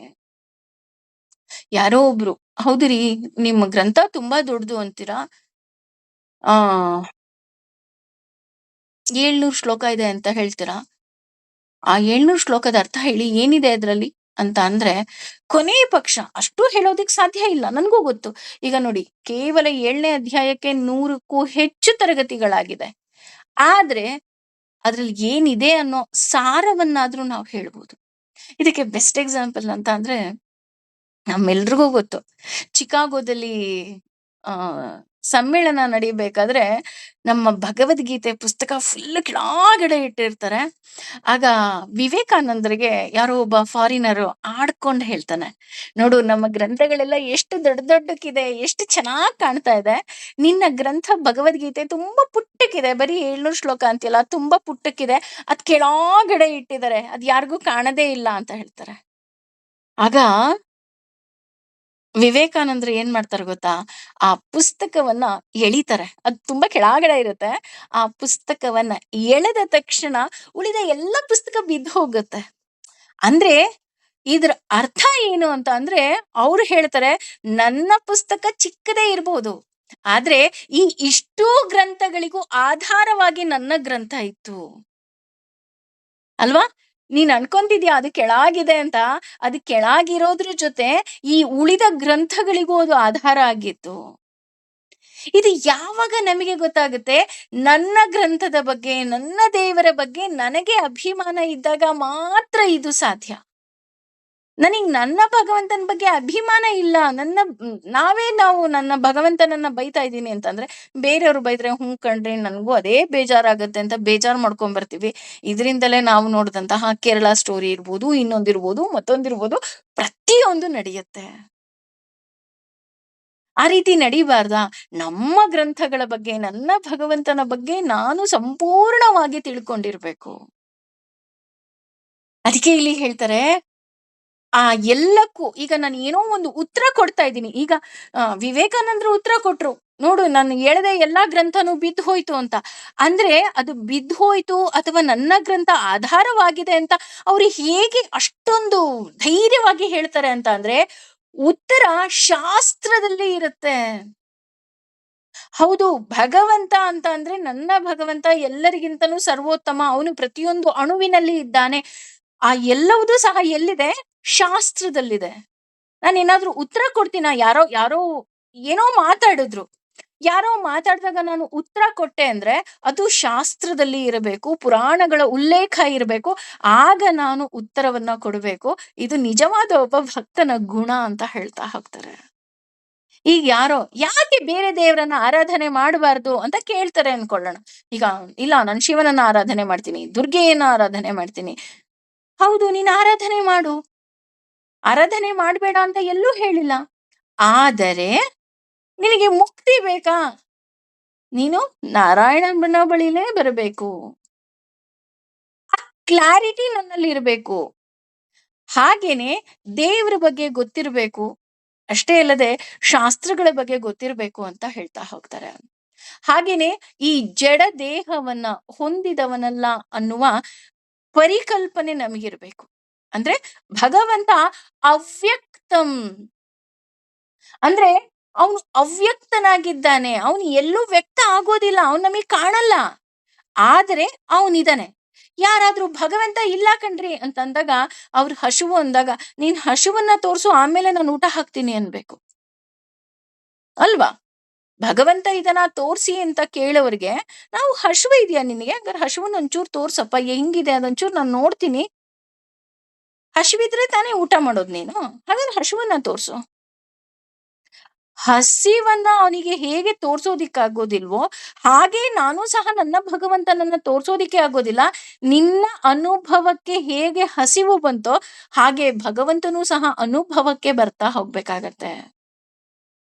ಯಾರೋ ಒಬ್ರು, ಹೌದ್ರಿ ನಿಮ್ಮ ಗ್ರಂಥ ತುಂಬಾ ದೊಡ್ಡದು ಅಂತೀರಾ, ಆ 700 ಶ್ಲೋಕ ಇದೆ ಅಂತ ಹೇಳ್ತೀರಾ, ಆ 700 ಶ್ಲೋಕದ ಅರ್ಥ ಹೇಳಿ, ಏನಿದೆ ಅದ್ರಲ್ಲಿ ಅಂತ ಅಂದ್ರೆ, ಕೊನೆಯ ಪಕ್ಷ ಅಷ್ಟು ಹೇಳೋದಿಕ್ ಸಾಧ್ಯ ಇಲ್ಲ, ನನ್ಗೂ ಗೊತ್ತು. ಈಗ ನೋಡಿ, ಕೇವಲ 7ನೇ ಅಧ್ಯಾಯಕ್ಕೆ 100ಕ್ಕೂ ಹೆಚ್ಚು ತರಗತಿಗಳಾಗಿದೆ. ಆದ್ರೆ ಅದ್ರಲ್ಲಿ ಏನಿದೆ ಅನ್ನೋ ಸಾರವನ್ನಾದ್ರೂ ನಾವು ಹೇಳ್ಬೋದು. ಇದಕ್ಕೆ ಬೆಸ್ಟ್ ಎಕ್ಸಾಂಪಲ್ ಅಂತ ಅಂದ್ರೆ, ನಮ್ಮೆಲ್ರಿಗೂ ಗೊತ್ತು, ಚಿಕಾಗೋದಲ್ಲಿ ಆ ಸಮ್ಮೇಳನ ನಡೀಬೇಕಾದ್ರೆ ನಮ್ಮ ಭಗವದ್ಗೀತೆ ಪುಸ್ತಕ ಫುಲ್ ಕೆಳಗಡೆ ಇಟ್ಟಿರ್ತಾರೆ. ಆಗ ವಿವೇಕಾನಂದರಿಗೆ ಯಾರೋ ಒಬ್ಬ ಫಾರಿನರು ಆಡ್ಕೊಂಡು ಹೇಳ್ತಾನೆ, ನೋಡು ನಮ್ಮ ಗ್ರಂಥಗಳೆಲ್ಲ ಎಷ್ಟು ದೊಡ್ಡ ದೊಡ್ಡಕ್ಕಿದೆ, ಎಷ್ಟು ಚೆನ್ನಾಗ್ ಕಾಣ್ತಾ ಇದೆ, ನಿನ್ನ ಗ್ರಂಥ ಭಗವದ್ಗೀತೆ ತುಂಬಾ ಪುಟ್ಟಕ್ಕಿದೆ, ಬರೀ 700 ಶ್ಲೋಕ ಅಂತಿಲ್ಲ, ತುಂಬಾ ಪುಟ್ಟಕ್ಕಿದೆ, ಅದ್ ಕೆಳಗಡೆ ಇಟ್ಟಿದ್ದಾರೆ, ಅದ್ ಯಾರಿಗೂ ಕಾಣದೇ ಇಲ್ಲ ಅಂತ ಹೇಳ್ತಾರೆ. ಆಗ ವಿವೇಕಾನಂದರು ಏನ್ ಮಾಡ್ತಾರೆ ಗೊತ್ತಾ, ಆ ಪುಸ್ತಕವನ್ನ ಎಳಿತಾರೆ, ಅದು ತುಂಬಾ ಕೆಳಗಡೆ ಇರುತ್ತೆ. ಆ ಪುಸ್ತಕವನ್ನ ಎಳೆದ ತಕ್ಷಣ ಉಳಿದ ಎಲ್ಲ ಪುಸ್ತಕ ಬಿದ್ದು ಹೋಗುತ್ತೆ. ಅಂದ್ರೆ ಇದ್ರ ಅರ್ಥ ಏನು ಅಂತ ಅಂದ್ರೆ, ಅವ್ರು ಹೇಳ್ತಾರೆ, ನನ್ನ ಪುಸ್ತಕ ಚಿಕ್ಕದೇ ಇರ್ಬೋದು, ಆದ್ರೆ ಈ ಇಷ್ಟೂ ಗ್ರಂಥಗಳಿಗೂ ಆಧಾರವಾಗಿ ನನ್ನ ಗ್ರಂಥ ಇತ್ತು ಅಲ್ವಾ. ನೀನ್ ಅನ್ಕೊಂತಿದ್ಯಾ ಅದು ಕೆಳಗಿದೆ ಅಂತ, ಅದು ಕೆಳಗಿರೋದ್ರ ಜೊತೆ ಈ ಉಳಿದ ಗ್ರಂಥಗಳಿಗೂ ಅದು ಆಧಾರ ಆಗಿತ್ತು. ಇದು ಯಾವಾಗ ನಮಗೆ ಗೊತ್ತಾಗುತ್ತೆ, ನನ್ನ ಗ್ರಂಥದ ಬಗ್ಗೆ, ನನ್ನ ದೇವರ ಬಗ್ಗೆ ನನಗೆ ಅಭಿಮಾನ ಇದ್ದಾಗ ಮಾತ್ರ ಇದು ಸಾಧ್ಯ. ನನಗ್ ನನ್ನ ಭಗವಂತನ ಬಗ್ಗೆ ಅಭಿಮಾನ ಇಲ್ಲ, ನಾವು ನನ್ನ ಭಗವಂತನನ್ನ ಬೈತಾ ಇದ್ದೀನಿ ಅಂತಂದ್ರೆ, ಬೇರೆಯವ್ರು ಬೈದ್ರೆ ಕಣ್ರಿ ನನ್ಗೂ ಅದೇ ಬೇಜಾರಾಗತ್ತೆ ಅಂತ ಬೇಜಾರ್ ಮಾಡ್ಕೊಂಡ್ ಬರ್ತೀವಿ. ಇದರಿಂದಲೇ ನಾವು ನೋಡಿದಂತಹ ಕೇರಳ ಸ್ಟೋರಿ ಇರ್ಬೋದು, ಇನ್ನೊಂದಿರ್ಬೋದು, ಮತ್ತೊಂದಿರ್ಬೋದು, ಪ್ರತಿಯೊಂದು ನಡೆಯುತ್ತೆ. ಆ ರೀತಿ ನಡಿಬಾರ್ದಾ? ನಮ್ಮ ಗ್ರಂಥಗಳ ಬಗ್ಗೆ, ನನ್ನ ಭಗವಂತನ ಬಗ್ಗೆ ನಾನು ಸಂಪೂರ್ಣವಾಗಿ ತಿಳ್ಕೊಂಡಿರ್ಬೇಕು. ಅದಕ್ಕೆ ಇಲ್ಲಿ ಹೇಳ್ತಾರೆ, ಆ ಎಲ್ಲಕ್ಕೂ ಈಗ ನಾನು ಏನೋ ಒಂದು ಉತ್ತರ ಕೊಡ್ತಾ ಇದ್ದೀನಿ. ಈಗ ವಿವೇಕಾನಂದರು ಉತ್ತರ ಕೊಟ್ರು, ನೋಡು ನಾನು ಎಳೆದೆ ಎಲ್ಲಾ ಗ್ರಂಥನೂ ಬಿದ್ದು ಹೋಯ್ತು ಅಂತ. ಅಂದ್ರೆ ಅದು ಬಿದ್ದು ಹೋಯ್ತು ಅಥವಾ ನನ್ನ ಗ್ರಂಥ ಆಧಾರವಾಗಿದೆ ಅಂತ ಅವ್ರು ಹೇಗೆ ಅಷ್ಟೊಂದು ಧೈರ್ಯವಾಗಿ ಹೇಳ್ತಾರೆ ಅಂತ ಅಂದ್ರೆ, ಉತ್ತರ ಶಾಸ್ತ್ರದಲ್ಲಿ ಇರುತ್ತೆ. ಹೌದು, ಭಗವಂತ ಅಂತ ಅಂದ್ರೆ ನನ್ನ ಭಗವಂತ ಎಲ್ಲರಿಗಿಂತನೂ ಸರ್ವೋತ್ತಮ, ಅವನು ಪ್ರತಿಯೊಂದು ಅಣುವಿನಲ್ಲಿ ಇದ್ದಾನೆ. ಆ ಎಲ್ಲವುದೂ ಸಹ ಎಲ್ಲಿದೆ? ಶಾಸ್ತ್ರದಲ್ಲಿದೆ. ನಾನೇನಾದ್ರೂ ಉತ್ತರ ಕೊಡ್ತೀನ? ಯಾರೋ ಯಾರೋ ಏನೋ ಮಾತಾಡಿದ್ರು, ಯಾರೋ ಮಾತಾಡಿದಾಗ ನಾನು ಉತ್ತರ ಕೊಟ್ಟೆ ಅಂದ್ರೆ ಅದು ಶಾಸ್ತ್ರದಲ್ಲಿ ಇರಬೇಕು, ಪುರಾಣಗಳ ಉಲ್ಲೇಖ ಇರಬೇಕು, ಆಗ ನಾನು ಉತ್ತರವನ್ನ ಕೊಡಬೇಕು. ಇದು ನಿಜವಾದ ಒಬ್ಬ ಭಕ್ತನ ಗುಣ ಅಂತ ಹೇಳ್ತಾ ಹೋಗ್ತಾರೆ. ಈಗ ಯಾರೋ ಯಾಕೆ ಬೇರೆ ದೇವರನ್ನ ಆರಾಧನೆ ಮಾಡಬಾರ್ದು ಅಂತ ಕೇಳ್ತಾರೆ ಅನ್ಕೊಳ್ಳೋಣ. ಈಗ ಇಲ್ಲ, ನಾನು ಶಿವನನ್ನ ಆರಾಧನೆ ಮಾಡ್ತೀನಿ, ದುರ್ಗೆಯನ್ನ ಆರಾಧನೆ ಮಾಡ್ತೀನಿ. ಹೌದು, ನೀನ್ ಆರಾಧನೆ ಮಾಡು, ಆರಾಧನೆ ಮಾಡ್ಬೇಡ ಅಂತ ಎಲ್ಲೂ ಹೇಳಿಲ್ಲ. ಆದರೆ ನಿನಗೆ ಮುಕ್ತಿ ಬೇಕಾ? ನೀನು ನಾರಾಯಣನ ಬಳಿನೇ ಬರಬೇಕು. ಆ ಕ್ಲಾರಿಟಿ ನನ್ನಲ್ಲಿ ಇರಬೇಕು. ಹಾಗೇನೆ ದೇವರ ಬಗ್ಗೆ ಗೊತ್ತಿರಬೇಕು. ಅಷ್ಟೇ ಅಲ್ಲದೆ ಶಾಸ್ತ್ರಗಳ ಬಗ್ಗೆ ಗೊತ್ತಿರಬೇಕು ಅಂತ ಹೇಳ್ತಾ ಹೋಗ್ತಾರೆ. ಹಾಗೇನೆ ಈ ಜಡ ದೇಹವನ್ನ ಹೊಂದಿದವನಲ್ಲ ಅನ್ನುವ ಪರಿಕಲ್ಪನೆ ನಮಗಿರ್ಬೇಕು. ಅಂದ್ರೆ ಭಗವಂತ ಅವ್ಯಕ್ತಂ ಅಂದ್ರೆ ಅವನು ಅವ್ಯಕ್ತನಾಗಿದ್ದಾನೆ, ಅವನು ಎಲ್ಲೂ ವ್ಯಕ್ತ ಆಗೋದಿಲ್ಲ, ಅವನು ನಮಗೆ ಕಾಣಲ್ಲ, ಆದರೆ ಅವನಿದಾನೆ. ಯಾರಾದ್ರೂ ಭಗವಂತ ಇಲ್ಲ ಕಣ್ರಿ ಅಂತಂದಾಗ, ಅವ್ರ ಹಸಿವು ಅಂದಾಗ, ನೀನ್ ಹಸಿವನ್ನ ತೋರ್ಸು, ಆಮೇಲೆ ನಾನು ಊಟ ಹಾಕ್ತೀನಿ ಅನ್ಬೇಕು ಅಲ್ವಾ. ಭಗವಂತ ಇದನ್ನ ತೋರ್ಸಿ ಅಂತ ಕೇಳೋರ್ಗೆ, ನಾವು ಹಸಿವು ಇದೆಯಾ ನಿನಗೆ, ಹಂಗಾರೆ ಹಸಿವನ್ನ ಒಂಚೂರು ತೋರ್ಸಪ್ಪ, ಹೆಂಗಿದೆ ಅದೊಂಚೂರು ನಾನು ನೋಡ್ತೀನಿ. ಹಸಿವಿದ್ರೆ ತಾನೇ ಊಟ ಮಾಡೋದು ನೀನು, ಹಾಗಾದ್ರೆ ಹಸಿವನ್ನ ತೋರ್ಸು. ಹಸಿವನ್ನ ಅವನಿಗೆ ಹೇಗೆ ತೋರ್ಸೋದಿಕ್ಕಾಗೋದಿಲ್ವೋ ಹಾಗೆ ನಾನು ಸಹ ನನ್ನ ಭಗವಂತನನ್ನ ತೋರ್ಸೋದಿಕ್ಕೆ ಆಗೋದಿಲ್ಲ. ನಿನ್ನ ಅನುಭವಕ್ಕೆ ಹೇಗೆ ಹಸಿವು ಬಂತೋ ಹಾಗೆ ಭಗವಂತನೂ ಸಹ ಅನುಭವಕ್ಕೆ ಬರ್ತಾ ಹೋಗ್ಬೇಕಾಗತ್ತೆ.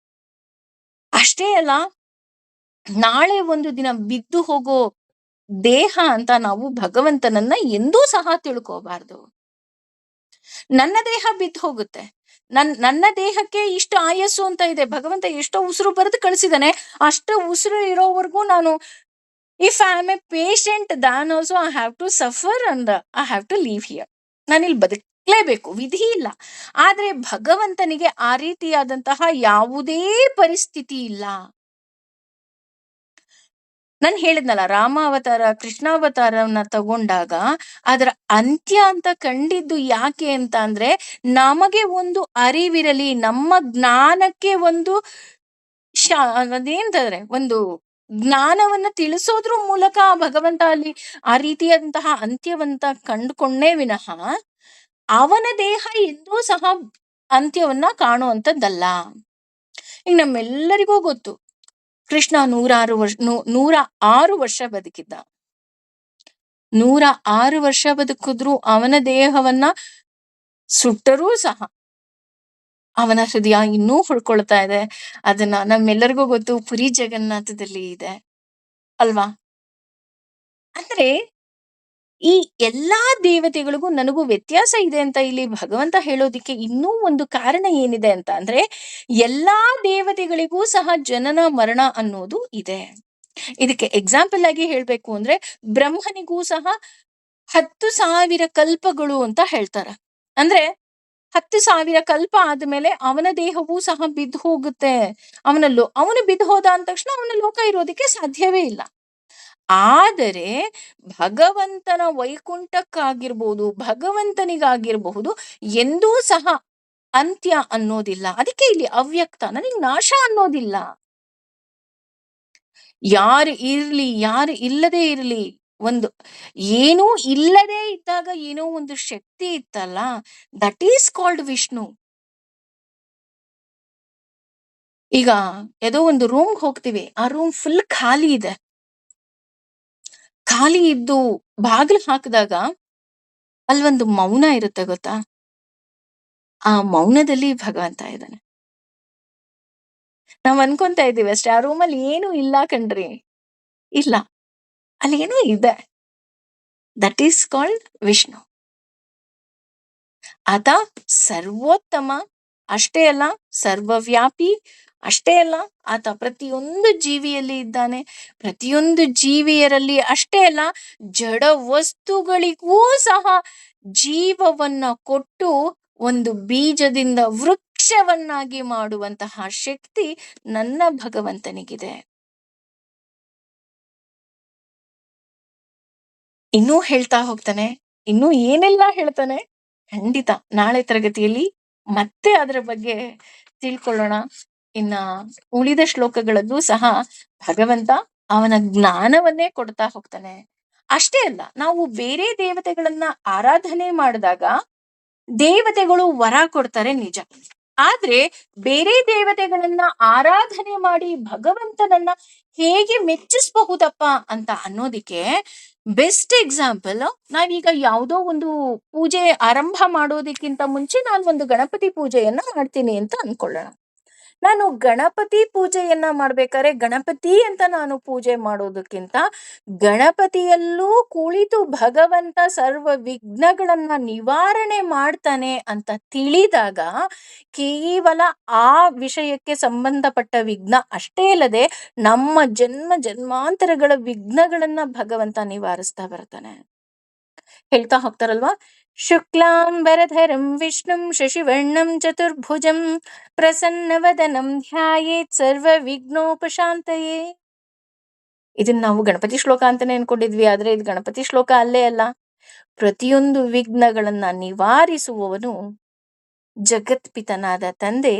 ಅಷ್ಟೇ ಅಲ್ಲ, ನಾಳೆ ಒಂದು ದಿನ ಬಿದ್ದು ಹೋಗೋ ದೇಹ ಅಂತ ನಾವು ಭಗವಂತನನ್ನ ಎಂದೂ ಸಹ ತಿಳ್ಕೋಬಾರ್ದು. ನನ್ನ ದೇಹ ಬಿದ್ದು ಹೋಗುತ್ತೆ. ನನ್ನ ದೇಹಕ್ಕೆ ಇಷ್ಟು ಆಯಸ್ಸು ಅಂತ ಇದೆ. ಭಗವಂತ ಎಷ್ಟೋ ಉಸಿರು ಬರೆದು ಕಳಿಸಿದಾನೆ. ಅಷ್ಟು ಉಸಿರು ಇರೋವರೆಗೂ ನಾನು, if I am a patient then also I have to suffer and I have to leave here. ನಾನಿಲ್ಲಿ ಬದುಕಲೇಬೇಕು, ವಿಧಿ ಇಲ್ಲ. ಆದ್ರೆ ಭಗವಂತನಿಗೆ ಆ ರೀತಿಯಾದಂತಹ ಯಾವುದೇ ಪರಿಸ್ಥಿತಿ ಇಲ್ಲ. ನಾನು ಹೇಳಿದ್ನಲ್ಲ, ರಾಮಾವತಾರ ಕೃಷ್ಣಾವತಾರವನ್ನ ತಗೊಂಡಾಗ ಅದರ ಅಂತ್ಯ ಅಂತ ಕಂಡಿದ್ದು ಯಾಕೆ ಅಂತ ಅಂದ್ರೆ, ನಮಗೆ ಒಂದು ಅರಿವಿರಲಿ, ನಮ್ಮ ಜ್ಞಾನಕ್ಕೆ ಒಂದು ಅದೇಂತಂದ್ರೆ ಒಂದು ಜ್ಞಾನವನ್ನ ತಿಳಿಸೋದ್ರ ಮೂಲಕ ಭಗವಂತ ಅಲ್ಲಿ ಆ ರೀತಿಯಾದಂತಹ ಅಂತ್ಯವಂತ ಕಂಡುಕೊಂಡೇ ವಿನಃ ಅವನ ದೇಹ ಎಂದೂ ಸಹ ಅಂತ್ಯವನ್ನ ಕಾಣುವಂಥದ್ದಲ್ಲ. ಈಗ ನಮ್ಮೆಲ್ಲರಿಗೂ ಗೊತ್ತು, ಕೃಷ್ಣ 106 ವರ್ಷ ಬದುಕಿದ್ದ. 106 ವರ್ಷ ಬದುಕಿದ್ರು ಅವನ ದೇಹವನ್ನ ಸುಟ್ಟರೂ ಸಹ ಅವನ ಹೃದಯ ಇನ್ನೂ ಹುಡ್ಕೊಳ್ತಾ ಇದೆ. ಅದನ್ನ ನಮ್ಮೆಲ್ಲರಿಗೂ ಗೊತ್ತು, ಪುರಿ ಜಗನ್ನಾಥದಲ್ಲಿ ಇದೆ ಅಲ್ವಾ? ಅಂದ್ರೆ ಈ ಎಲ್ಲಾ ದೇವತೆಗಳಿಗೂ ನನಗೂ ವ್ಯತ್ಯಾಸ ಇದೆ ಅಂತ ಇಲ್ಲಿ ಭಗವಂತ ಹೇಳೋದಿಕ್ಕೆ ಇನ್ನೂ ಒಂದು ಕಾರಣ ಏನಿದೆ ಅಂತ ಅಂದ್ರೆ, ಎಲ್ಲಾ ದೇವತೆಗಳಿಗೂ ಸಹ ಜನನ ಮರಣ ಅನ್ನೋದು ಇದೆ. ಇದಕ್ಕೆ ಎಕ್ಸಾಂಪಲ್ ಆಗಿ ಹೇಳ್ಬೇಕು ಅಂದ್ರೆ, ಬ್ರಹ್ಮನಿಗೂ ಸಹ 10,000 ಕಲ್ಪಗಳು ಅಂತ ಹೇಳ್ತಾರೆ. ಅಂದ್ರೆ 10,000 ಕಲ್ಪ ಆದ್ಮೇಲೆ ಅವನ ದೇಹವೂ ಸಹ ಬಿದ್ದು ಹೋಗುತ್ತೆ. ಅವನು ಬಿದ್ದು ಹೋದ ಅಂದ ತಕ್ಷಣ ಅವನ ಲೋಕ ಇರೋದಕ್ಕೆ ಸಾಧ್ಯವೇ ಇಲ್ಲ. ಆದರೆ ಭಗವಂತನ ವೈಕುಂಠಕ್ಕಾಗಿರ್ಬೋದು, ಭಗವಂತನಿಗಾಗಿರಬಹುದು, ಎಂದೂ ಸಹ ಅಂತ್ಯ ಅನ್ನೋದಿಲ್ಲ. ಅದಕ್ಕೆ ಇಲ್ಲಿ ಅವ್ಯಕ್ತ, ನನಗೆ ನಾಶ ಅನ್ನೋದಿಲ್ಲ. ಯಾರು ಇರ್ಲಿ, ಯಾರು ಇಲ್ಲದೆ ಇರ್ಲಿ, ಒಂದು ಏನೂ ಇಲ್ಲದೆ ಇದ್ದಾಗ ಏನೋ ಒಂದು ಶಕ್ತಿ ಇತ್ತಲ್ಲ, ದಟ್ ಈಸ್ ಕಾಲ್ಡ್ ವಿಷ್ಣು. ಈಗ ಯಾವುದೋ ಒಂದು ರೂಮ್ಗೆ ಹೋಗ್ತೀವಿ, ಆ ರೂಮ್ ಫುಲ್ ಖಾಲಿ ಇದೆ. ಖಾಲಿ ಇದ್ದು ಬಾಗಿಲು ಹಾಕಿದಾಗ ಅಲ್ಲೊಂದು ಮೌನ ಇರುತ್ತೆ ಗೊತ್ತಾ? ಆ ಮೌನದಲ್ಲಿ ಭಗವಂತ ಇದ್ದಾನೆ. ನಾವ್ ಅನ್ಕೊಂತಾ ಇದ್ದೀವಿ ಅಷ್ಟೇ, ಆ ರೂಮಲ್ಲಿ ಏನು ಇಲ್ಲ ಕಣ್ರಿ. ಇಲ್ಲ, ಅಲ್ಲಿ ಏನೋ ಇದೆ. That is called Vishnu. ಆತ ಸರ್ವೋತ್ತಮ, ಅಷ್ಟೇ ಅಲ್ಲ ಸರ್ವವ್ಯಾಪಿ, ಅಷ್ಟೇ ಅಲ್ಲ ಆತ ಪ್ರತಿಯೊಂದು ಜೀವಿಯಲ್ಲಿ ಇದ್ದಾನೆ. ಪ್ರತಿಯೊಂದು ಜೀವಿಯರಲ್ಲಿ ಅಷ್ಟೇ ಅಲ್ಲ, ಜಡ ವಸ್ತುಗಳಿಗೂ ಸಹ ಜೀವವನ್ನ ಕೊಟ್ಟು ಒಂದು ಬೀಜದಿಂದ ವೃಕ್ಷವನ್ನಾಗಿ ಮಾಡುವಂತಹ ಶಕ್ತಿ ನನ್ನ ಭಗವಂತನಿಗಿದೆ. ಇನ್ನೂ ಹೇಳ್ತಾ ಹೋಗ್ತಾನೆ, ಇನ್ನೂ ಏನೆಲ್ಲ ಹೇಳ್ತಾನೆ, ಖಂಡಿತ ನಾಳೆ ತರಗತಿಯಲ್ಲಿ ಮತ್ತೆ ಅದರ ಬಗ್ಗೆ ತಿಳ್ಕೊಳ್ಳೋಣ. ಇನ್ನ ಉಳಿದ ಶ್ಲೋಕಗಳಲ್ಲೂ ಸಹ ಭಗವಂತ ಅವನ ಜ್ಞಾನವನ್ನೇ ಕೊಡ್ತಾ ಹೋಗ್ತಾನೆ. ಅಷ್ಟೇ ಅಲ್ಲ, ನಾವು ಬೇರೆ ದೇವತೆಗಳನ್ನ ಆರಾಧನೆ ಮಾಡಿದಾಗ ದೇವತೆಗಳು ವರ ಕೊಡ್ತಾರೆ ನಿಜ. ಆದ್ರೆ ಬೇರೆ ದೇವತೆಗಳನ್ನ ಆರಾಧನೆ ಮಾಡಿ ಭಗವಂತನನ್ನ ಹೇಗೆ ಮೆಚ್ಚಿಸಬಹುದಪ್ಪ ಅಂತ ಅನ್ನೋದಿಕ್ಕೆ ಬೆಸ್ಟ್ ಎಕ್ಸಾಂಪಲ್, ನಾವೀಗ ಯಾವುದೋ ಒಂದು ಪೂಜೆ ಆರಂಭ ಮಾಡೋದಕ್ಕಿಂತ ಮುಂಚೆ ನಾನು ಒಂದು ಗಣಪತಿ ಪೂಜೆಯನ್ನ ಮಾಡ್ತೀನಿ ಅಂತ ಅನ್ಕೊಳ್ಳೋಣ. ನಾನು ಗಣಪತಿ ಪೂಜೆಯನ್ನ ಮಾಡ್ಬೇಕಾದ್ರೆ ಗಣಪತಿ ಅಂತ ನಾನು ಪೂಜೆ ಮಾಡೋದಕ್ಕಿಂತ ಗಣಪತಿಯಲ್ಲೂ ಕುಳಿತು ಭಗವಂತ ಸರ್ವ ವಿಘ್ನಗಳನ್ನ ನಿವಾರಣೆ ಮಾಡ್ತಾನೆ ಅಂತ ತಿಳಿದಾಗ ಕೇವಲ ಆ ವಿಷಯಕ್ಕೆ ಸಂಬಂಧಪಟ್ಟ ವಿಘ್ನ ಅಷ್ಟೇ ಅಲ್ಲದೆ ನಮ್ಮ ಜನ್ಮ ಜನ್ಮಾಂತರಗಳ ವಿಘ್ನಗಳನ್ನ ಭಗವಂತ ನಿವಾರಿಸ್ತಾ ಬರ್ತಾನೆ. ಹೇಳ್ತಾ ಹೋಗ್ತಾರಲ್ವಾ, ಶುಕ್ಲಾಂಬರಧರಂ ವಿಷ್ಣುಂ ಶಶಿವರ್ಣಂ ಚತುರ್ಭುಜಂ ಪ್ರಸನ್ನವದನಂ ಧ್ಯಾಯೇತ್ ಸರ್ವ ವಿಘ್ನೋಪಶಾಂತಯೇ. ಇದನ್ನ ನಾವು ಗಣಪತಿ ಶ್ಲೋಕ ಅಂತಾನೆ ಅನ್ಕೊಂಡಿದ್ವಿ, ಆದ್ರೆ ಇದು ಗಣಪತಿ ಶ್ಲೋಕ ಅಲ್ಲೇ ಅಲ್ಲ. ಪ್ರತಿಯೊಂದು ವಿಘ್ನಗಳನ್ನ ನಿವಾರಿಸುವವನು ಜಗತ್ಪಿತನಾದ ತಂದೆ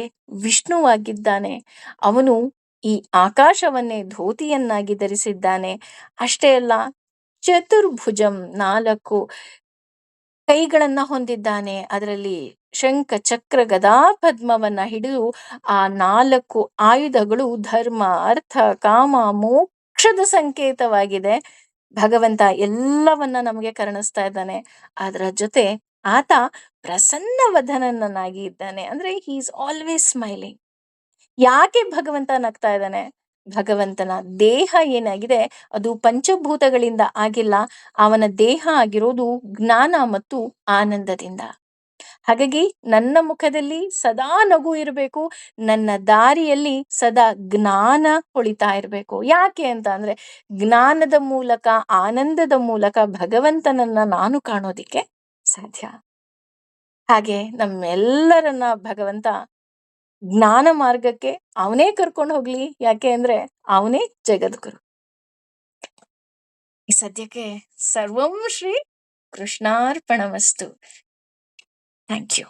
ವಿಷ್ಣುವಾಗಿದ್ದಾನೆ. ಅವನು ಈ ಆಕಾಶವನ್ನೇ ಧೋತಿಯನ್ನಾಗಿ ಧರಿಸಿದ್ದಾನೆ. ಅಷ್ಟೇ ಅಲ್ಲ, ಚತುರ್ಭುಜಂ, 4 ಕೈಗಳನ್ನ ಹೊಂದಿದ್ದಾನೆ. ಅದರಲ್ಲಿ ಶಂಖ, ಚಕ್ರ, ಗದಾ, ಪದ್ಮವನ್ನ ಹಿಡಿದು ಆ 4 ಆಯುಧಗಳು ಧರ್ಮ, ಅರ್ಥ, ಕಾಮ, ಮೋಕ್ಷದ ಸಂಕೇತವಾಗಿದೆ. ಭಗವಂತ ಎಲ್ಲವನ್ನ ನಮಗೆ ಕರುಣಿಸ್ತಾ ಇದ್ದಾನೆ. ಅದರ ಜೊತೆ ಆತ ಪ್ರಸನ್ನ ವದನನಾಗಿ ಇದ್ದಾನೆ. ಅಂದ್ರೆ ಹಿ ಈಸ್ ಆಲ್ವೇಸ್ ಸ್ಮೈಲಿಂಗ್. ಯಾಕೆ ಭಗವಂತ ನಗ್ತಾ ಇದ್ದಾನೆ? ಭಗವಂತನ ದೇಹ ಏನಾಗಿದೆ ಅದು ಪಂಚಭೂತಗಳಿಂದ ಆಗಿಲ್ಲ. ಅವನ ದೇಹ ಆಗಿರೋದು ಜ್ಞಾನ ಮತ್ತು ಆನಂದದಿಂದ. ಹಾಗಾಗಿ ನನ್ನ ಮುಖದಲ್ಲಿ ಸದಾ ನಗು ಇರಬೇಕು, ನನ್ನ ದಾರಿಯಲ್ಲಿ ಸದಾ ಜ್ಞಾನ ಹೊಳಿತಾ ಇರಬೇಕು. ಯಾಕೆ ಅಂತ ಅಂದ್ರೆ ಜ್ಞಾನದ ಮೂಲಕ, ಆನಂದದ ಮೂಲಕ ಭಗವಂತನನ್ನ ನಾನು ಕಾಣೋದಿಕ್ಕೆ ಸಾಧ್ಯ. ಹಾಗೆ ನಮ್ಮೆಲ್ಲರನ್ನ ಭಗವಂತ ಜ್ಞಾನ ಮಾರ್ಗಕ್ಕೆ ಅವನೇ ಕರ್ಕೊಂಡು ಹೋಗ್ಲಿ. ಯಾಕೆ ಅಂದ್ರೆ ಅವನೇ ಜಗದ್ಗುರು. ಈ ಸದ್ಯಕ್ಕೆ ಸರ್ವಂ ಶ್ರೀ ಕೃಷ್ಣಾರ್ಪಣಮಸ್ತು. Thank you.